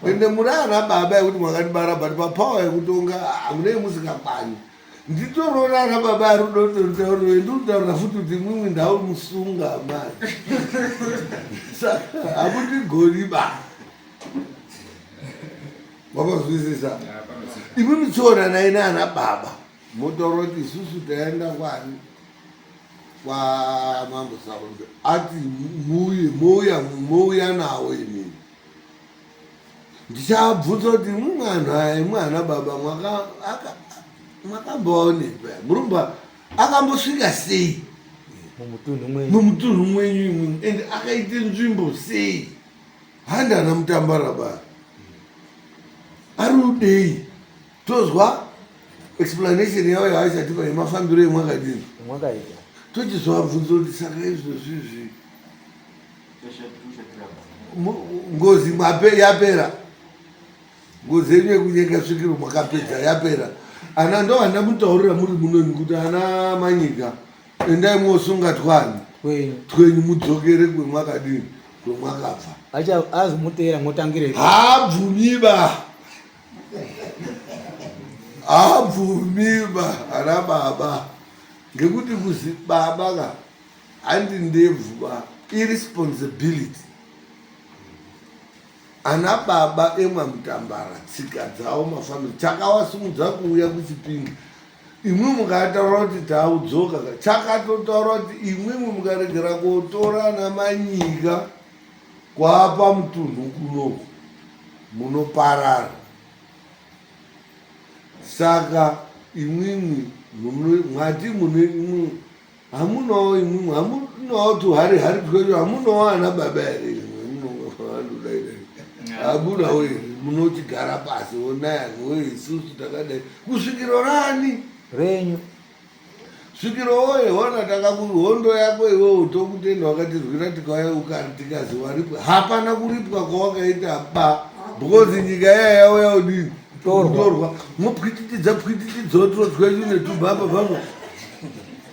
ende muri ana baba yekuti mwakatibara bati papawa yekutonga munei musingakwani nditorona ana baba ari udototaurira ndinotaurira futi kuti mwimwi ndau musunga mani saka hamutigoniba wapazwisisa imi michiona naine ana baba motaura kuti isusu taenda kwani kwamambo saronge ati mouya nawo imini ndichabvunza kuti mwana baba mwakamboaonepa murumba akambosvika sei mumutunhu mwenyu imweni ende akaite nzvimbo sei handana mutambarabara ari udei tozwa explanation yavo yaachatipa yemafambiro emwakadini tochizovabvunza kuti saka izvozvizvi ngozi yapera ngozi yenyu yekunyenga svikiro mwakapedza yapera ana ndo handa mutaurira muri munoni kuti ana manyika endai mosunga twani twenyu mudzokere kwemwakadini kwemwakabva azimutera motangire habvumiba habvumiba ana baba ngekuti kuzi baba ka handi ndebvu irresponsibility ana baba emwamutambara tsika dzawo mafamili chakawasimudza kuuya kuchipingi imwe mukataura kuti taudzoka chakatotaura kuti imwemwe mukaregera kotora namanyika kwapa mutunhu kunoku munoparara saka imwimwi mwati hamunawo imwimwi hamunawo tuhari twedu hamunawo ana baba here hamunawo here munochigara pasi onayani isusu takadai kusvikiro rani renyu svikiro oye ona hondo yako iwewo tokutenda wakatizwira tikauya ukari tikazi waripwa hapana kuripwa kwawakaita ba because nyika yaya yawo yaudini torwa mupwititidza pwititidzototwa ine tubhamba pamwe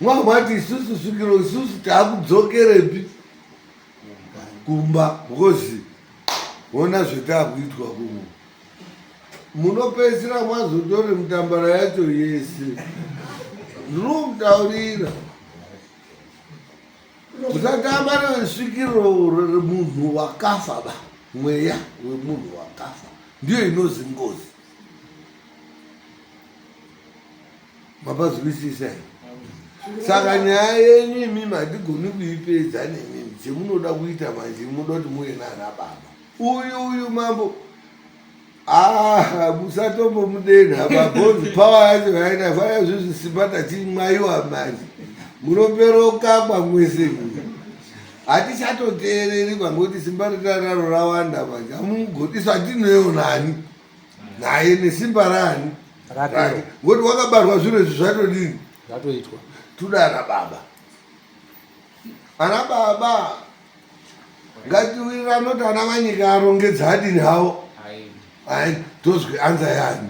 mwamati isusu svikiro isusu taakudzokerepi kumba because ona zvetakuitwa kuno munopedzisira mwazotore mutambara yacho yese ndinomutaurira musatamba nesvikiro remunhu wakafa ba mweya wemunhu wakafa ndiyo inozi ngozi mapazwisisa saka nyaya yenyu imimi hatigoni kuipedza nemimi chemunoda kuita manje munoda kuti muve nana baba uyu mambo musatombomudeni ababhonzi pawa yacho yaina faya zvizvi simba tachimwaiwa manje munoperokakwa mwese hatichatoteereri kwangoti simba ritararo rawanda manje amugodiswa tinoyo nani naye nesimba rani ngoti wakabarwa zviro izvi zvatodini zvatoitwa tuda ana baba ana baba ngatiwirirane kuti ana manyika arongedza adini havo ai tozwi anza yani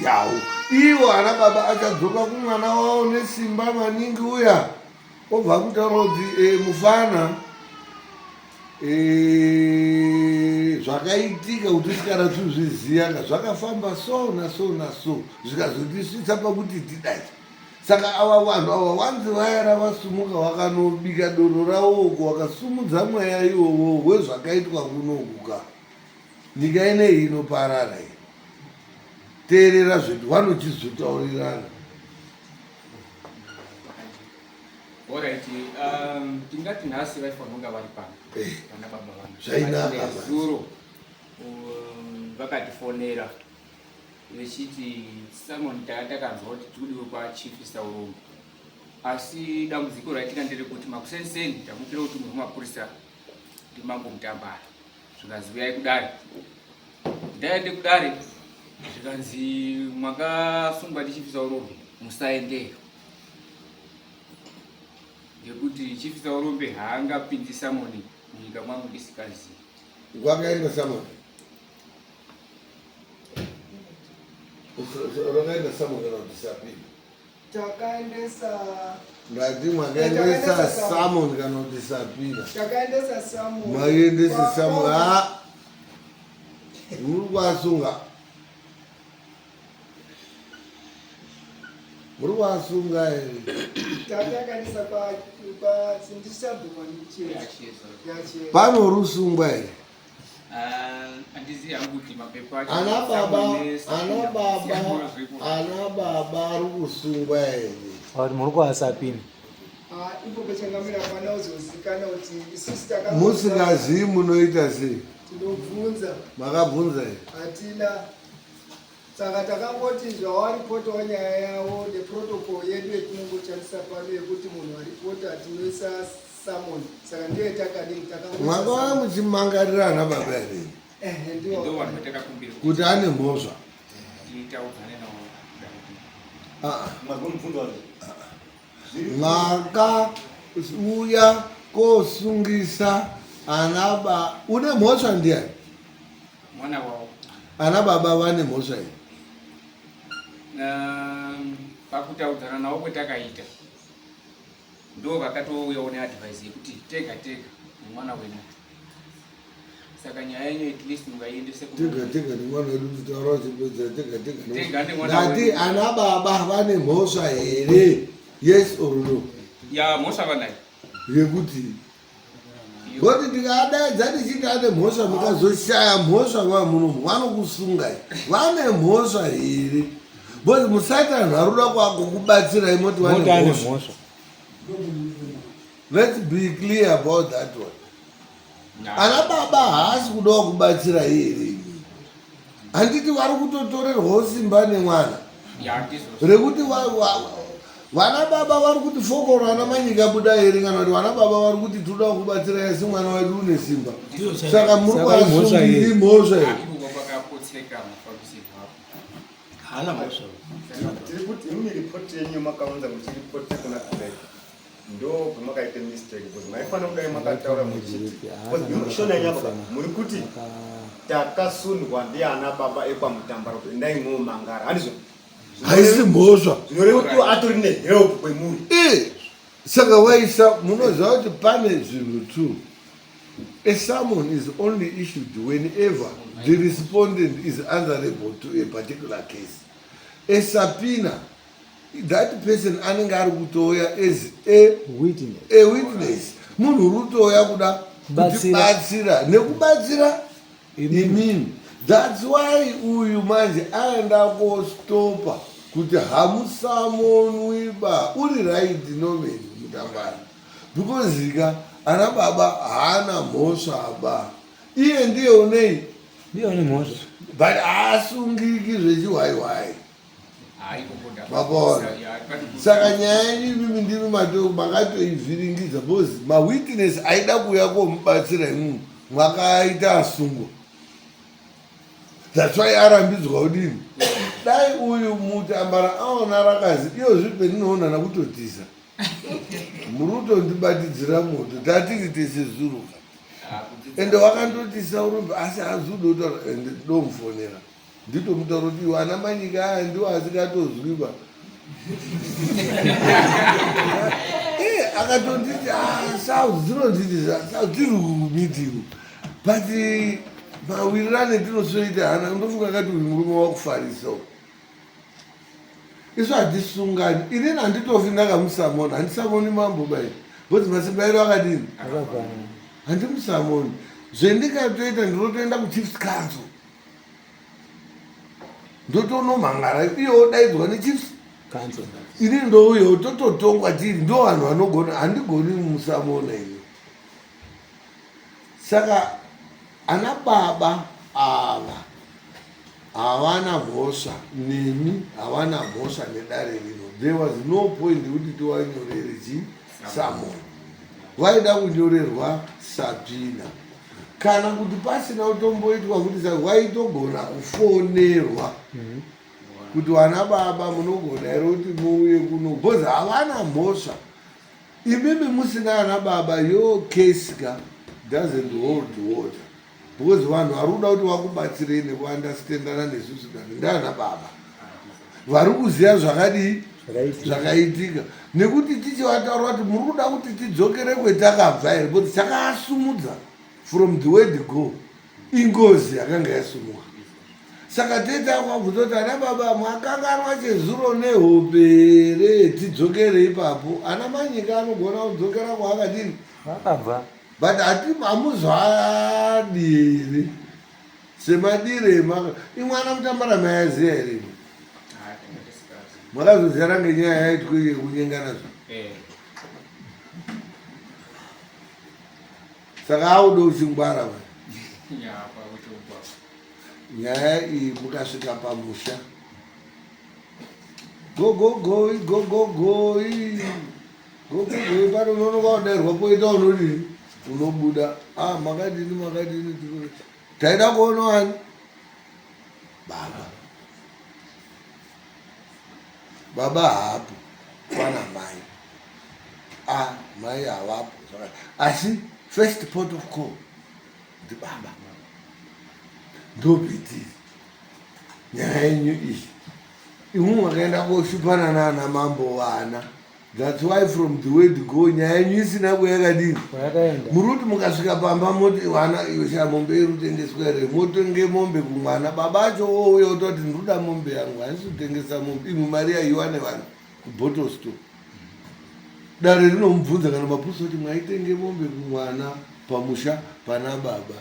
yawo iwo ana baba achadzoka kumwana wavo nesimba maningi uya obva kutaura kuti mufana zvakaitika kuti tikara tuzviziya nga zvakafamba so naso naso zvikazotisvitsa pakuti tidai saka ava vanhu ava wanzi vayara vasumuka wakanobika doro ravoko wakasumudza mweya iwowo wezvakaitwa kunokuka nyika inei inoparara iyi teerera zvedu vanochizotaurirana Alright, tingati nhasi vaifanonga vari pano vana baba vangu zvainaka zuro vakatifonera vechiti Simon takanzwa kuti tikudiwe kwachief Saurombe asi dambudziko raitika nderekuti makuseni tamukira kuti munhu wemapurisa ndimambo Mutambara zvikanzi uyai kudare ndaende kudare zvikanzi mwakasungwa ndichief Saurombe musaendeyo ngekuti chief Saurombe haangapinzi Simon munyika mwangu ndisikazivi. Wakaenda Simon rakaenda Simon kana kuti takaendesa ndati mwakaendesa Simon kana kuti sapira takaendesa Simon mwaendesa Simon muri kwasunga muri kwasunga ere takaendesa sindisabhuma ndicheza pano rusungwa ere Andizi yangu kuti mapepa acho ana baba ari kusungwa ere kuti muri kwasapini ipo pechangamira pana uzozikana kuti isusu musikazivi munoita sei tinobvunza makabvunza ere hatina saka takangoti zvawaripota nyaya yavo neprotocol yedu yetinongoshandisa pano yekuti munhu aripota tinoisa Simon saka ndiye takadini mwakava muchimangarira ana baba ere ndio vanhu vatakakumbira kuti ane mhosva titaudzane nawo mwakauya kosungisa ana baba une mhosva ndiani mwana wavo ana baba vane mhosva ere pakutaudzana nawo kwetakaita ndo vakatouyawo neadvice yekuti tega nemwana wenyu saka nyaya yenyu at least mungaiendese tega nemwana wedu kutaura chipedza tega nemwana ngati ana baba vane mhosva here yes or no ya mhosva vanayo yekuti ngoti ndikadaidza tichiti ane mhosva mukazoshaya mhosva vamunomu vanokusungai vane mhosva here bcause musati anhu aruda kwako kubatsirai moti vane mhosva let's be clear about that one ana baba haasi kudawo kubatsira here handiti vari kutotorerwawo simba nemwana rekuti vana baba vari kuti fokoro ana manyika buda here kana kuti vana baba vari kuti todawo kubatsira yasi mwana wedu une simba saka muri kwasungiri mhosva here hana mhosva tiri kuti imwe ripoti yenyu makaunza muchiripoti kuna kudai ndo kumakaite mistake because maifana kudai makataura muchiti because mushona nyapa muri kuti takasundwa ndiana baba ekwamutambara kuti ndaimwewo mangara handizvo haisi mhosva zvinoreva kuti atori nehelp kwemuri saka waisa munoziva kuti pane zvinhu two. A summon is only issued whenever the respondent is answerable to a particular case. A subpoena, that person anenge ari kutoya as a witness. Munhu rutoya kuda kutibatsira nekubatsira imini. That's why uyu manje aenda kostopa kuti hamusamonwiba uri right nomeni mutambara. Because zika ana baba haana mhosva ba. Iye ndiye unei? Ndiye une mhosva. But asungiki zvechiwaiwai. Mabona. Saka nyaya yenyu mimi ndiri makatoivhiringidza because mawitness aida kuuya komubatsira imwe mwakaita asungwa. That's why arambidzwa kudini. Dai uyu mutambara aona rakazi iyo zvipe ndinoona nakutotisa. Muruto ndibatidzira moto tatiri tesezuruka ende wakandotisa urumbi asi hazudotaura ende ndomufonera nditomutaura kuti iwe ana manyika aya ndiwo asikatozwiba akatonditi sauzinonditisa sautiri kumitiwo but mawirirane tinosoita hana ndofunga akati uyu murume wakufarisawo isu hatisungani inini handitofi ndakamusamoni handisamoni mambo bai bcause masimbairo akadini handimusamoni zvendikatoita ndinotoenda kuchiefs council ndotonomhangara iyo daidzwa nechiefs inini ndouyo tototongwa tiri ndo vanhu vanogona handigoni musamona ini saka ana baba ava havana mhosva nemi havana mhosva nedare rino. There was no point kuti tiwanyorere chisamoni. Vaida kunyorerwa subpoena. Kana kuti pasina kutomboitwa kuti waitogona kufonerwa kuti vana baba munogona here kuti muuye kuno because havana mhosva. Imimi musina ana baba your case doesn't hold water. Because vanhu vari kuda kuti vakubatsirei nekuandastendana nesusu dani ndaana baba vari kuziva zvakadii zvakaitika nekuti tichivataura kuti muri kuda kuti tidzokere kwetakabva here because takaasumudza from the word go ingozi yakanga yasumuka. Saka teta kwabvunza kuti ana baba mwakanganwa chezuro nehope here tidzokere ipapo. Ana manyika anogona kudzokera kwaakadini akabva but hamuzvadi here semadire imwana mutambara mayaziya here makazozara ngenyaya yaitwe yekunyengana zvo saka auda uchingwara nyaya iyi mukasvika pamusha gogogoi gogogoi gogogoi pano unonoka kudairwa poita unodini unobuda makadini taida kuona wani baba haapo pana mai mai havapo asi first port of call ndibaba ndobhitiri nyaya yenyu iyi imwe makaenda koshupana nana mambo vana. That's why from the word go nyaya yenyu isina kuyakadini muri kuti mukasvika pamba moti vana yosha mombe iri kutengeswa here motenge mombe kumwana baba acho ouya utoti ndoda mombe yangu handisi kutengesa mombe imwe mari yaiwa nevanhu kubottle store. Dare rinomubvunza kana mapusa kuti mwaitenge mombe kumwana pamusha pana baba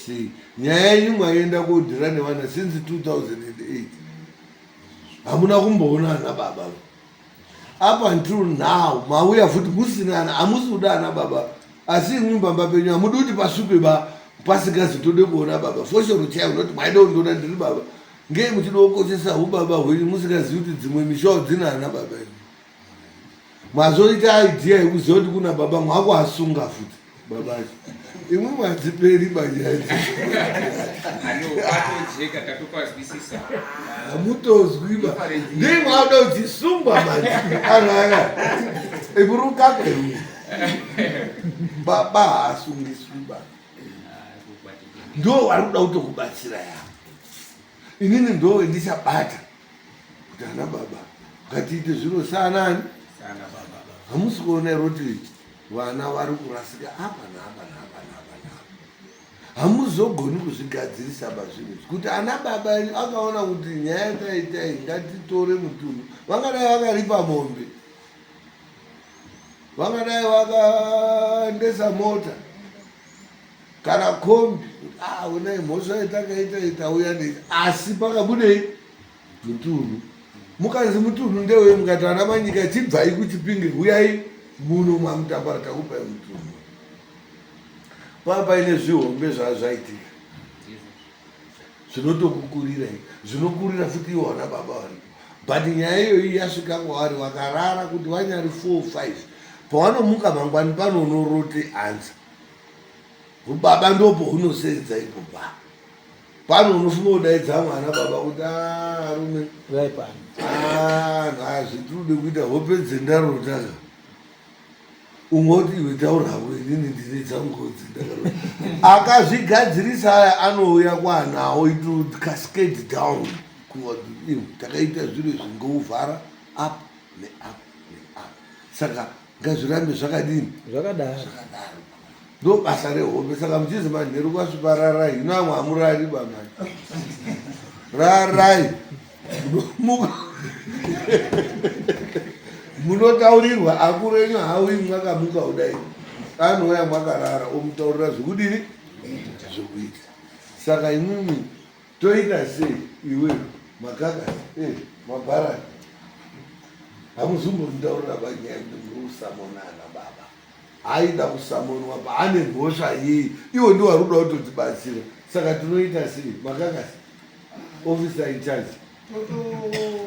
si nyaya yenyu mwaenda kodhira nevana since 2008 hamuna kumboona ana baba up until now mauya futi musina ana hamusi kuda ana baba asi imwe pamba penyu hamudi kuti pasvipe pasikazi tode kuona baba foshoro chaiwo noti mwaida kundiona ndiri baba ngei muchida kukoshesa ubaba hwenyu musikazivi kuti dzimwe mishawo dzina ana baba enyu mwazoita idea yekuziva kuti kuna baba mwakuasunga futi baba acho imwe mwadziperi banyaji hamutozwiba ndii mwauda kuchisungwa manje anhu aka Iburukakeru. Baba hasungiswi baba. Ndo warikuda kutokubatsira yavo. Inini ndo ndichabata kuti ana baba ngatiite zviro saanani. Hamusi kuona kuti vana vari kurasika apa naapa naapa naapa naapa. Hamuzogoni kuzvigadzirisa bazvinhu kuti ana baba akaona kuti nyaya taitai ngatitore mutunhu. Vangadai vakaripa mombe, vangadai vakaendesa mota kana kombi, unai mhosva yatakaita uya ndeita, asi pakabudei mutunhu. Mukanzi mutunhu ndewe, mukati vana manyika chibvai kuchipinge, uyai muno mamutambara takupai mutunhu. Paine zvihombe zvazvaitika zvinotokukurirai, zvinokurira futi iwo vana baba varipo. But nyaya iyoyi yasvika kwavari vakarara kuti vanyari 4-5 pavanomuka mangwani panonorote anza. Baba ndopo unosenza ipo pa. Pano unofunga kudaidza mwana baba kuti arume hazvitrude kuita hope dzendarotaka. Ungoti iwe taura hako inini ndine dzangodzi ndakarota. Akazvigadzirisa aya anouya kwanawo itu cascade down. Takaita zviro zvingouvhara up neup neup. Saka ngazvirambe zvakadini? Zvakadaro. Ndo basa rehope. Saka muchizi manheru kwasvipa rarai, hino amwe hamurari bamai. Rarai. Munotaurirwa akuru enyu hauyi mwakamuka kudai. Anouya mwakarara omutaurira zvekudini? Zvekuita. Saka imimi toita sei iwe makaka mabharani? Hamuzombondaurira panyaya kuti muri kusamona ana baba. Aida kusamonwa paane mhosva yei, iwo ndiwo ari kuda kutotibatsira. Saka tinoita sei makaka? Officer in charge.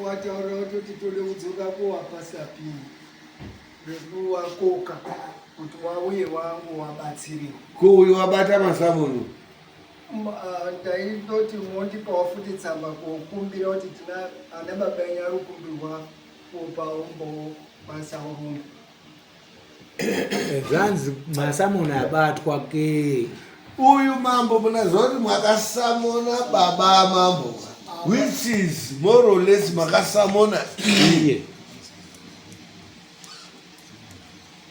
Wataura kuti tode kudzoka kuwapasapini rekuwakoka kuti wauye wangu wabatsiriwa. Ko uyo wabata masamono? Ndaitoti mondipawo futi tsamba kokumbira kuti tina ana baba enyu ari kukumbirwa kupa umbo masaurumba. Zvanzi masamono abatwa ke. Uyu mambo munazoti mwakasamona baba mambo. Which is more or less makasamona iye.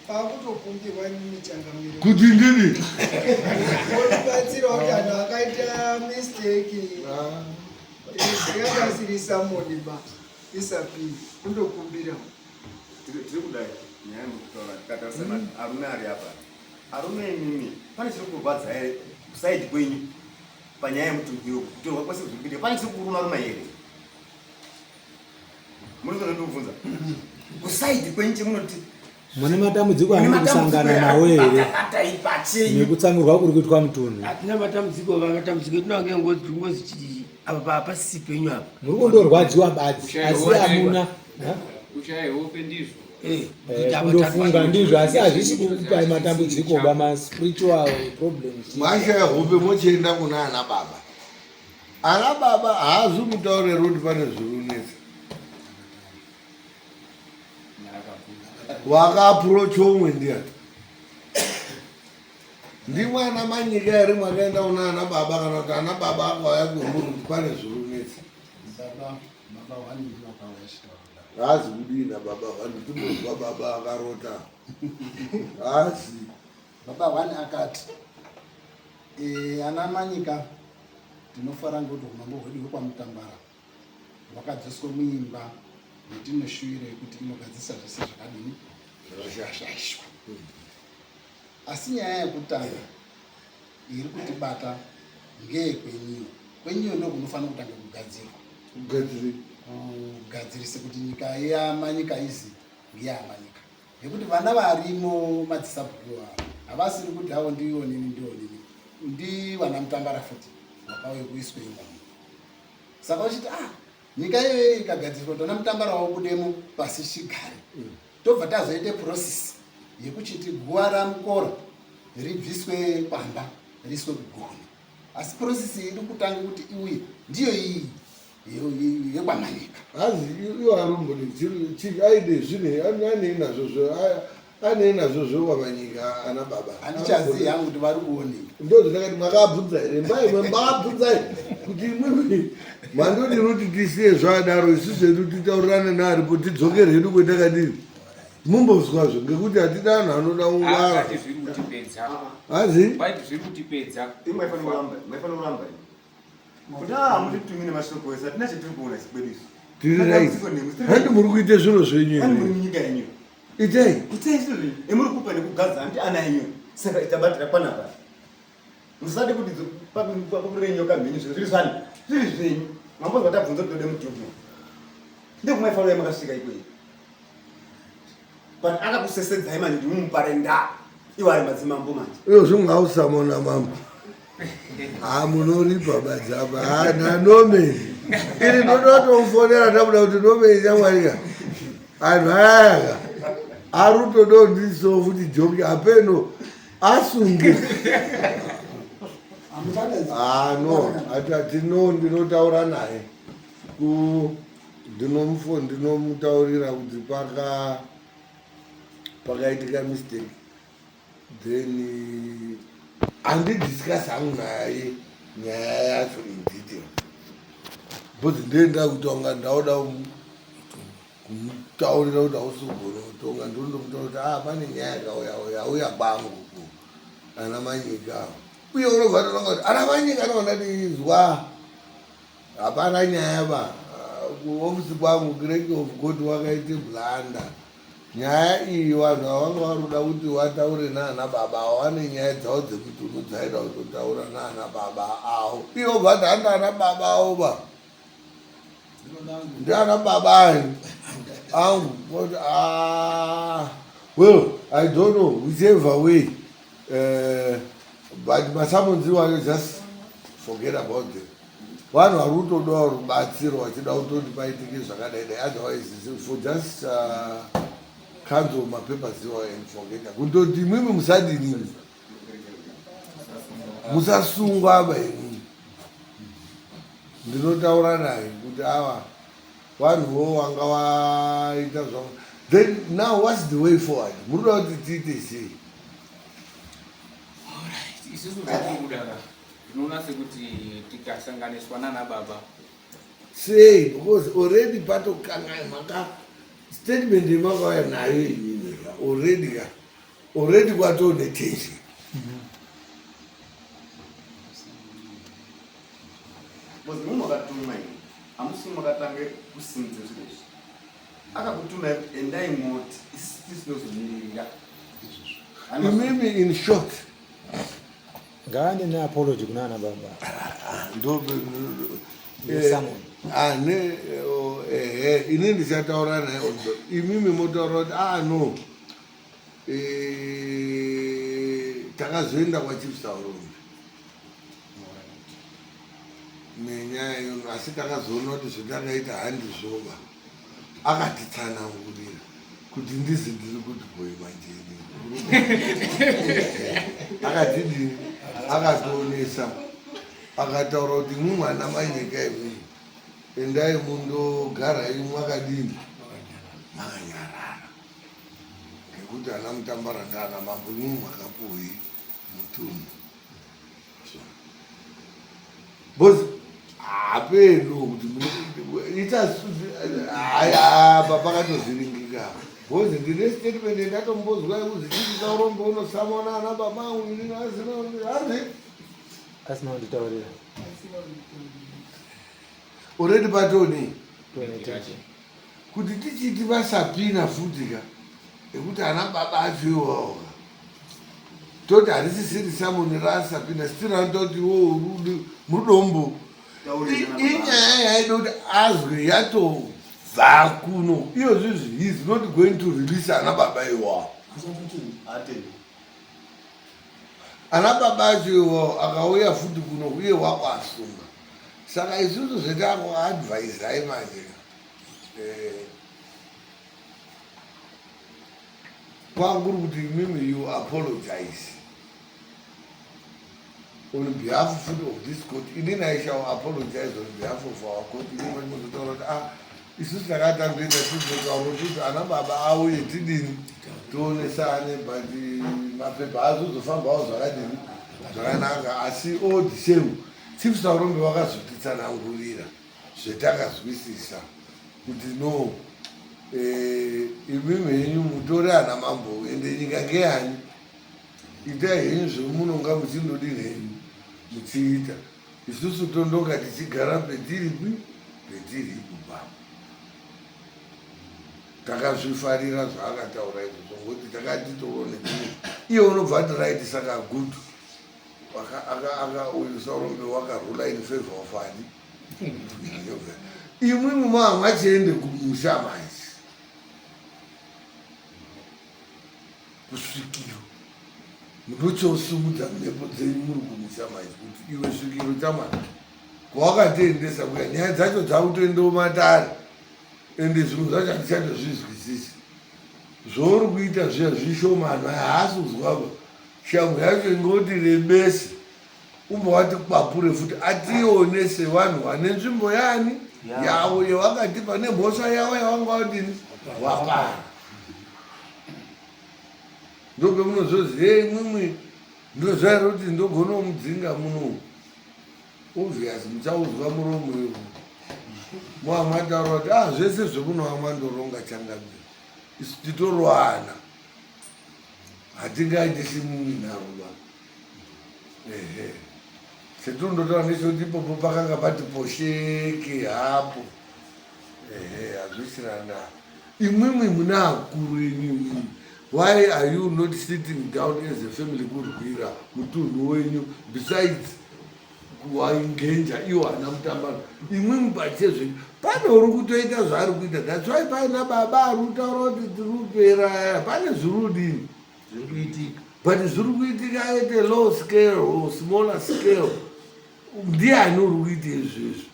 Pakutokumbirwa michangamiro. Kuti ndini? Wodibatsira kuti anhu akaita mistake. Yakasiri samoni ba isapini kundokumbira. Tiri kudai nyaya mukutaura tikatasema arume ari apa. Arume imimi pane chiri kurwadza here kusaidi kwenyu panyaya yemutungiwo kutorwa kwese kuzvipinde pane chiri kuruma ruma here. Munozona ndikubvunza kusaidi kwenyu chemunoti mune matambudziko anenge kusangana nawo here nekutsamurwa kuri kuitwa mutunhu? Hatina matambudziko. Matambudziko tinange ngozi chii apa pasisi penyu apa. Muri kundorwadziwa badzi asi hamuna kushaya hope ndizvo. kundofunga ndizvo asi hazvisi kukupai matambudziko bamaspiritual problems. Mwashaya hope mochienda kuna ana baba. Ana baba haazomutaurira kuti pane zvirunetsa. Wakaapproach omwe ndiani? Ndimwana manyika here mwakaenda kuna ana baba kana kuti ana baba akauya kwemuri kuti pane zvirunetsa? Hazi kudina baba vanhu tinozwa baba akarota. Hazi Baba wani akati ana manyika tinofara ngoti umambo hwedu hwekwamutambara hwakadzoswa muimba yetinoshuwire kuti inogadzisa zvese zvakadini zvashashashwa. Asi nyaya yekutanga iri kutibata ngeyekwenyuyo. Kwenyuyo ndo kunofanira kutanga kugadzirwa. Kugadzirise kuti nyika yamanyika izi ngeyamanyika. Nekuti vana varimo madzisabhuliwa havasiri kuti havo ndiwo nini ndi vana mutambara futi vakauye kuiswe imomo. Saka uchiti nyika iyoyo ikagadzirwa kuti vana mutambara wabudemo pasi chigare. Tobva tazoite process yekuchiti guwa ramukora ribviswe pamba riiswe kugoni. Asi process iri kutanga kuti iuye ndiyo iyi yekwamanyika. hazi iwo arumboni aide zvine anei nazvo zvokwamanyika ana baba Handichazivi hangu kuti vari kuoneka. ndo zvandakati mwakabvunza here mbabvunzai kuti imwimwi mandodini kuti tisiye zvadaro isu zvedu titaurirane naaripo tidzokere hedu kwetakadini mumbozwazvo ngekuti hatida anhu anoda ungara Akati zviri kutipedza. hazi Vaiti zviri kutipedza. maifana kuramba kuti mutitumine mashoko ese hatina chetiri kuona chikwedusu tiri rait handi muri kuite zviro zvenyu muri here munyika yenyu itai itai zviro zvenyu emuri kupa nekugadza handi ana yenyu saka itabatira panapa musade kuti pakurire nyoka mhenyu zviro zviri zvani zviri zvenyu mambozwa tabvunza kuti tode mutuku ndekumaifanira makasvika ikweyi but akakusesedzai manje kuti mumupare nda iwo ari madzimambo manje iyo zvimwausamona mambo munoripa badzapa nanomeni ini ndototomfonera tabuda kuti nomeni chamwarika anhu ayaka arutodondiso futi joki apeno asunge no atatino ndinotaura naye ndinomutaurira kuti pakaitika mistake then handidiscuss hangu naye nyaya yacho in detail bcause ndenda kutonga ndauda kumutaurira kuti hausugona kutonga ndondomutaura kuti pane nyaya yakauya kwangu ana manyika uye unobva tonanga kuti ana manyika anoona ndizwa hapana nyaya ba kuofisi kwangu kireki of god wakaite blanda nyaya iyi vanhu havanga varuda kuti wataure naana baba avo vane nyaya dzavo dzekuti unodzaida kutotaura naana baba avo ivo bvati handi ana baba avo ba ndiana baba angu but well I don't know whichever way but masamonzi wayo just forget about them vanhu vari kutoda rubatsiro vachida kutoti paitike zvakadaidai otherwise for just cancel mapapers iwayo and forget kundoti imwimi musadini musasungwa ba imwimi ndinotaura naye kuti ava vanhuvo vanga vaita zvavo then now what's the way forward muruda kuti tiite sei isusu zvatirikudaka zvinoona sekuti tikasanganiswa nana baba sei because already patokangai maka statement yemakauya nayo already kwatone tension because munhu akatuma hamusi makatange kusimudze zviro izvi akakutumai kuti endai moti isinozonirira imimi in short ngaane ne-apology kunana baba ini ndichataura naye imimi motaura kuti no takazoenda kwachief Saurombe nenyaya iyo asi takazoona kuti zvetakaita handizvoba akatitsanangurira kuti ndizi ndiri kuti boye manjeni akatidini akatoonesa akataura kuti mumwana manyika imwe endai mundogara imwe akadini makanyarara ngekuti ana mutambarata ana mambo imwe makapuhwi mutumwa bosi hapeno kuti itaapa pakatozviringika bozi ndine statement ndatombozwa yekuzi chii Saurombe unosamona ana babangu inini asina asina kunditaurira already patoni kuti tichiti vasapina futika ekuti ana baba acho iwawo toti harisisiri samoni rasapina stiranototi wo mudombo inyaya yaida kuti azwe yatobva kuno iyo zvizvi he's not going to release ana baba iwawo ana baba acho iwawo akauya futi kuno uye wako asunga saka isusu zvetakuadvaisai manje kwanguri kuti imimi you apologize on behalf of this court. Inini I shall apologize on behalf of our court. Inini vanotitaura kuti isusu takatandoita tizvotaura kuti ana baba auye tidini tionesane but mapepa azozofambawo zvakadini zvakanaka asi all the same chief Saurombe vakazotitsanangurira zvetakazwisisa kuti no imimi henyu mutori ana mambo ende nyika ngeyani itai henyu zvemunonga muchindodini henyu muchiita isusu tondonga tichigara petiripi ipapo takazvifarira zvaakataura izvozvo ngokuti takati toonekii iye unobva tiraiti saka good uyu Saurombe wakarula in favor of ani imwimwi mwachiende kumusha manje kusvikiro munochosumudza mhepo dzenyu muri kumusha manje kuti iwe svikiro chamwana kwawakatoendesa kuya nyaya dzacho dzakutoendewo matare ende zvinhu zvacho hatichatozvizwisisi zvouri kuita zviya zvishomano haasi kuzwaba shamhu yacho ingoti rebese umba wati kwapure futi ationese vanhu vane nzvimbo yani yavo yawakati pane mhosva yavo yavanga wadini wapara ndobe munozoziye imwimwi ndozvaira kuti ndogona mudzinga muno obvious muchauzwa muromo wevu mwamwataura kuti zvese zvemunova mwandoronga changamira isu titorwana hatingaitisi muminaruva setondotaura nechekuti ipopo pakanga pati posheke hapo hazvisirana imwimwi muna akuru yenyu why are you not sitting down as a family kurwira mutunhu wenyu besides kuwaingenja iwo hana mutambano imwimwi pachezvenyu pane uri kutoita zvaari kuita that's why paina baba ari kutaura kuti tirupera pane zvirudini zvirikuitika but zviri kuitika at a low scale or smaller scale ndiani uri kuita izvezvo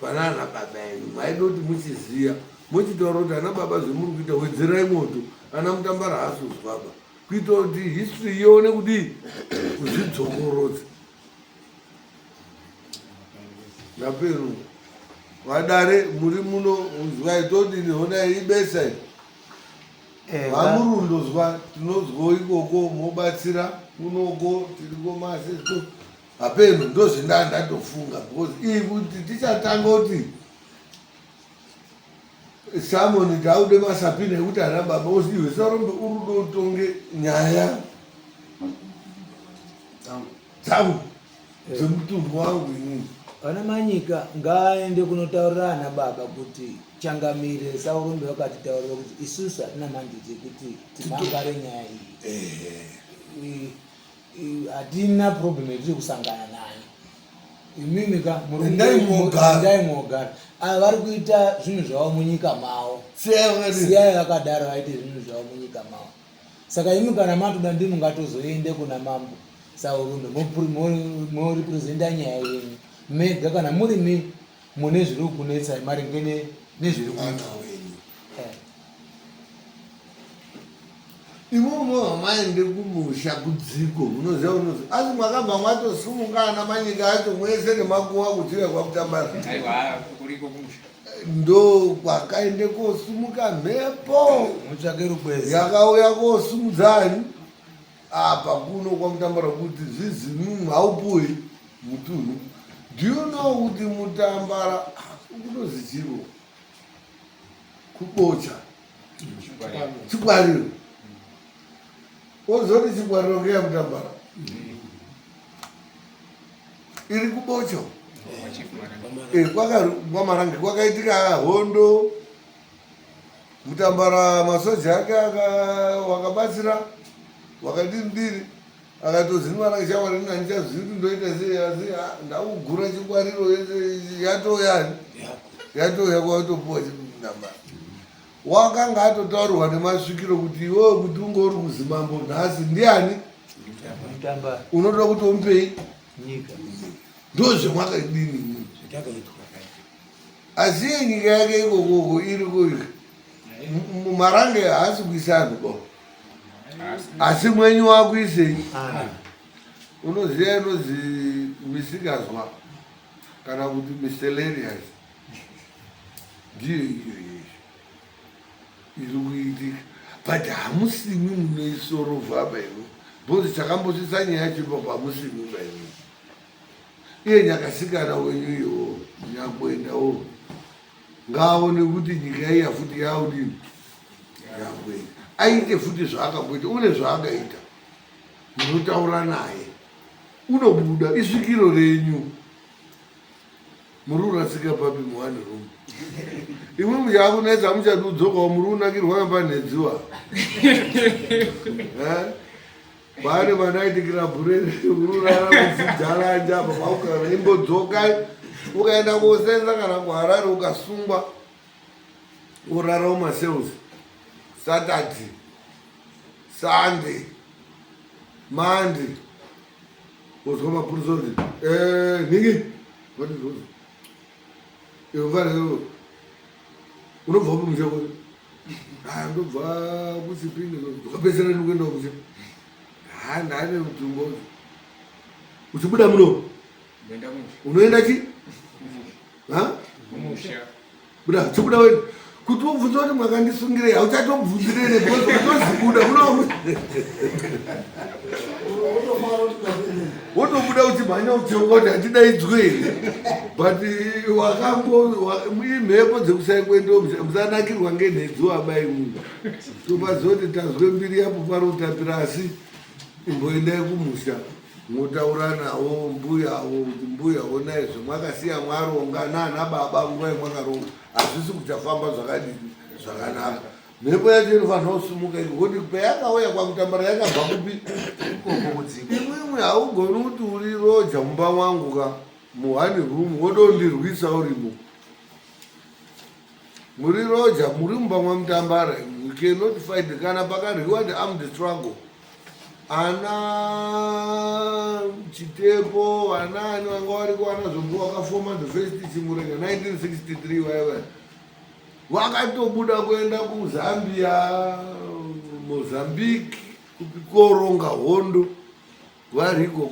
pana ana baba yenyu maidoti muchiziya muchitaura kuti ana baba zvemuri kuita wedzerai moto ana Mutambara haasozwaba kuita kuti history ione kudi kuzvidzokorodza napero vadare muri muno uzwai todini honai ibesai vamurundozwa tinozwawo ikoko mobatsira unoko tiriko masesto hapeno ndozvendandatofunga because iyi kuti tichatanga kuti Samoni Daude masapine ekuti ana baba osiwe Saurombe uri kutonge nyaya dzangu dzemutunhu wangu inini vana manyika ngaaende kunotaurira ana baba kuti changamire Saurombe vakatitaurira kuti isusu hatina manditi kuti timangare nyaya iyi hatina problem yetiri kusangana nayo imimika ndaimogara ava vari kuita zvinhu zvavo munyika mavo siyai vakadaro vaite zvinhu zvavo munyika mavo saka imi kana matoda ndimi ngatozoende kuna mambo Saurombe morepresenta nyaya yenyu mega kana muri mune zviri kunetsai maringe nezviri kuita imomo maende kumusha kudziko munoziva unozi asi mwakabva mwatosumungana manyika acho mwese nemakuwa kudziva kwaKutambara ndo kwakaende kosumuka mhepo mutsvake rukwezi yakauya kosumudzani apa kuno kwaKutambara kuti zvizimu haupuwi mutunhu do you know kuti Mutambara kunozi chiro kubocha chikwariro ozoti chikwariro ngeya Mutambara iri kubocho kwamarange kwakaitika hondo Mutambara masoja ake wakabatsira wakadini akatozinwa shamwari nanichazivi kuti ndoita sei asi ndakugura chikwariro yatoyani yatoya kwatopuwa Mutambara wakanga atotaurirwa nemasvikiro kuti iwewe kuti unge uri kuzimambo nhasi ndiani unoda kuti umupei nyika ndozvemwakadini asi nyika yake ikokoko iri kuika Marange haasi kuisa anhu bo asi mwenyu wakuisei unoziva inonzi misikazwa kana kuti miscellaneous ndiyo iyo iri kuitika but hamusimi munoisorovha baimwe bhozi chakambosisa nyaya chipo hamusimi baimwe iye nyakasikana wenyu iwo nyamboendawo ngaone kuti nyika iya futi yaudini yamboenda aite futi zvaakambota une zvaakaita munotaura naye unobuda isvikiro renyu muri urasika papi muwani rumu imwe muchakunetsa muchadudzokawo muri unakirwa kambanhedziwa pane vanaitikira bhureri muri urara muchidzalanja apa paukana imbodzoka ukaenda kosenza kana kuharare ukasungwa urara mumasales Saturday Sunday Monday uzwa mapurisa kuti nhingi ivareo unobva upi musha kuti ndobva kuchipingi ukapedzera nikuenda kumusha ndane mutumbo uchibuda muno unoenda chi buda chibuda wedu kuti ubvunza kuti mwakandisungirei hauchatobvunzirei nebhozi kutozibuda muno wotobuda uchimhanya uchionga kuti hatidaidzwe but imhepo dzekusai kwendo musanakirwa ngenhedziwo abai munhu topazoti tazwe mbiri yapo parotapira asi imboendai kumusha motaura nawo mbuyawo kuti mbuyawo naizvo mwakasiya mwaronga nana baba nguva yemwakaronga hazvisi kuchafamba zvakadini zvakanaka mhepo yacho inofanira kusumuka ngekuti payakauya kwakutambara yakabva kupi imwimwe haugoni kuti uri roja mumba wangu ka muhani rumu wodondirwisa urimo muri roja muri mumba mwamutambara you cannot fight kana pakarwiwa nearmed struggle ana chitepo anani vanga variko vana zvombo vakafoma the first chimurenga 1963 vaiva vakatobuda kuenda kuzambia mozambique koronga hondo variko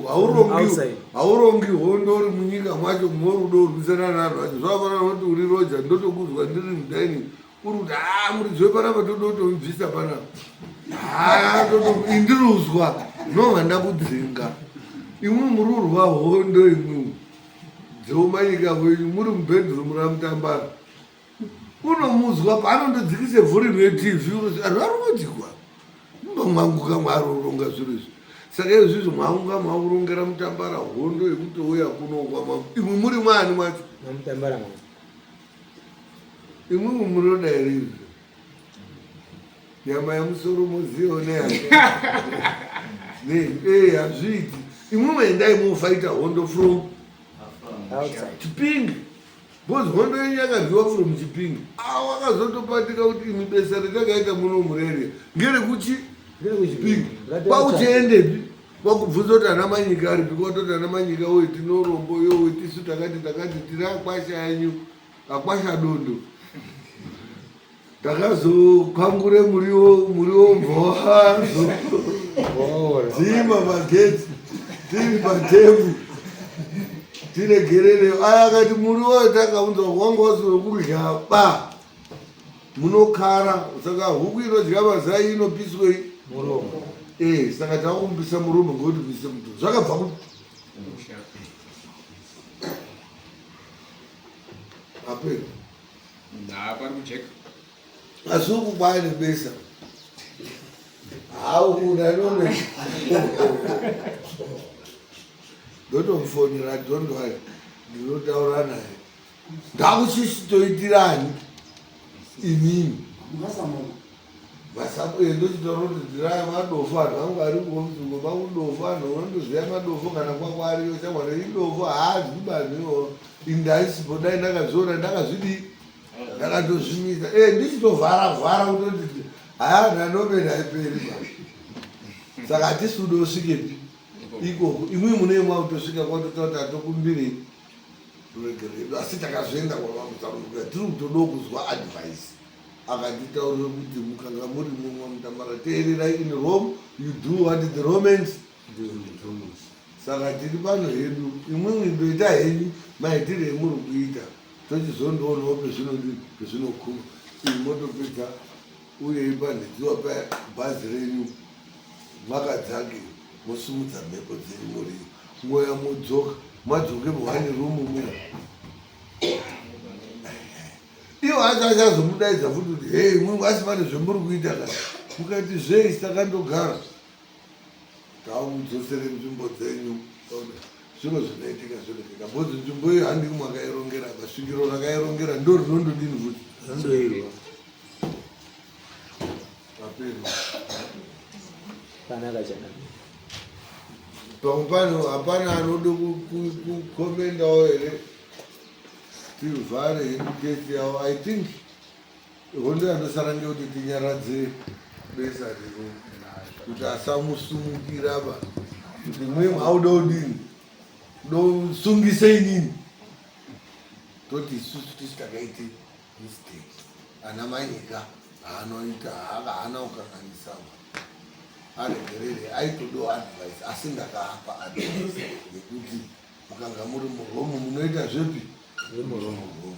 haurongi hondo uri munyika macho morudo urwisana nanhu vacho zvavafanana kuti uri roja ndotokuzwa ndiri mudaini uri kuti murizwe panapa todotomubvisa panapa indiruzwa nova ndakudzinga imwe muri urwa hondo imwe dzeumanyika wenyu muri mubhedroom ramutambara unomuzwa paanondodzikise vhurimu yetv anhu arodigwa mumba mwangu kamwaroronga zviro izvi saka izvizvo mwaunga mwaurongera mutambara hondo yekutouya kunongwa imwe muri mwani mwacho namutambara imwe munodairizi nyama yemusoro muzivo hazviiti imwe maendai mufaita hondo from chipingi bcause hondo yenyu yakaryiwa from chipingi wakazotopatika kuti imi besa retakaita muno mureria ngerekuchi chipingi kwauchiendepi kwakubvunza kuti ana manyika aripi kwatoti ana manyika oye tinorombo yowe tisu takati tiri akwasha yenyu akwasha dondo takazokwangure muriwo mvoazo dzima magetsi tiri patebu tiregerereyo aya akati muriwo takaunza wanga wasinokurya ba munokara saka huku inodya mazai inopiswei muromo saka takumbisa muromo ngokuti kuise muto zvakabva kuti aperi pari kujeka asi uku kwaane besa haunanone ndotomufonera dondwai ndinotaura naye ndakuchisitoitirani inini ndochitaura kuti ndirai madofu anhu angu ari kuomzungo makudofu anhu ondoziva madofu kana kwakwariyo chamwana idofu haazvibaniwo indaisipo dai ndakazviona ndakazvidi ndakatozvimisa ndichitovhara kutoti haya ndanome ndaiperi saka hatisi kudosvikepi ikoko imwe mune mwautosvika kwatotauti hatokumbirei uregeredu asi takazvienda kwavamusaruka tiri kutodo kuzwa advice akatitaurire kuti mukanga muri mumwe mutambara teererai in Rome you do what the Romans do. saka tiri pano hedu imwimwi ndoita henyu maitire emuri kuita tochizondoonawo pezvinokuma iyi motopedza uyei panhedziwa pabhazi renyu makadzake mosumudza mhepo dzenyu muri mweya modzoka madzoke muhani rumu muya iwo asi achazomudaidza futi kuti hei imwimwi asi pane zvemuri kuita kana mukati zvei takandogara tamudzosere nzvimbo dzenyu zviro zvinoitika zvorekeka bhodzi nzvimbo iyo handiki mwakairongera pasvikiro rakairongera ndo rinondodini futi Ndoirwa. aperi Panaka chana. pamwe pano hapana anode kukomendawo here tivhare hedu kesi yavo I think hondo yandosara ngekuti tinyaradze besa rino kuti asamusumukiraba kuti mwemwe auda udini dosungisei nini toti isusu tisitakaite mistake ana manyika haanoita haana kukanganisama aregerere aitodo advice asi ndakaapa advice yekuti mukanga muri muromo munoita zvepi muromo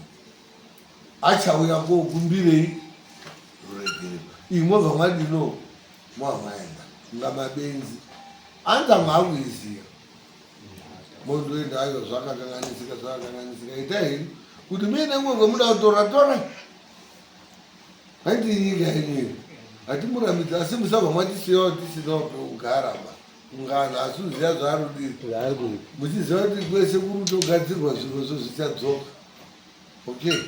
achauya kokumbirei ruregere imwebva mwadino mwamaenda ngamabenzi anza mwakuiziya mondoenda ayo zvakakanganisika itai kuti muine mwebva muda kutora haiti nyika yenyu hatimuramidza asi musabva mwatisiyawo tisinawo pekugaraba ungano asi uziya zvaarudiri muchiziva kuti kwese kuri kutogadzirwa zvirozvo zvichadzoka okay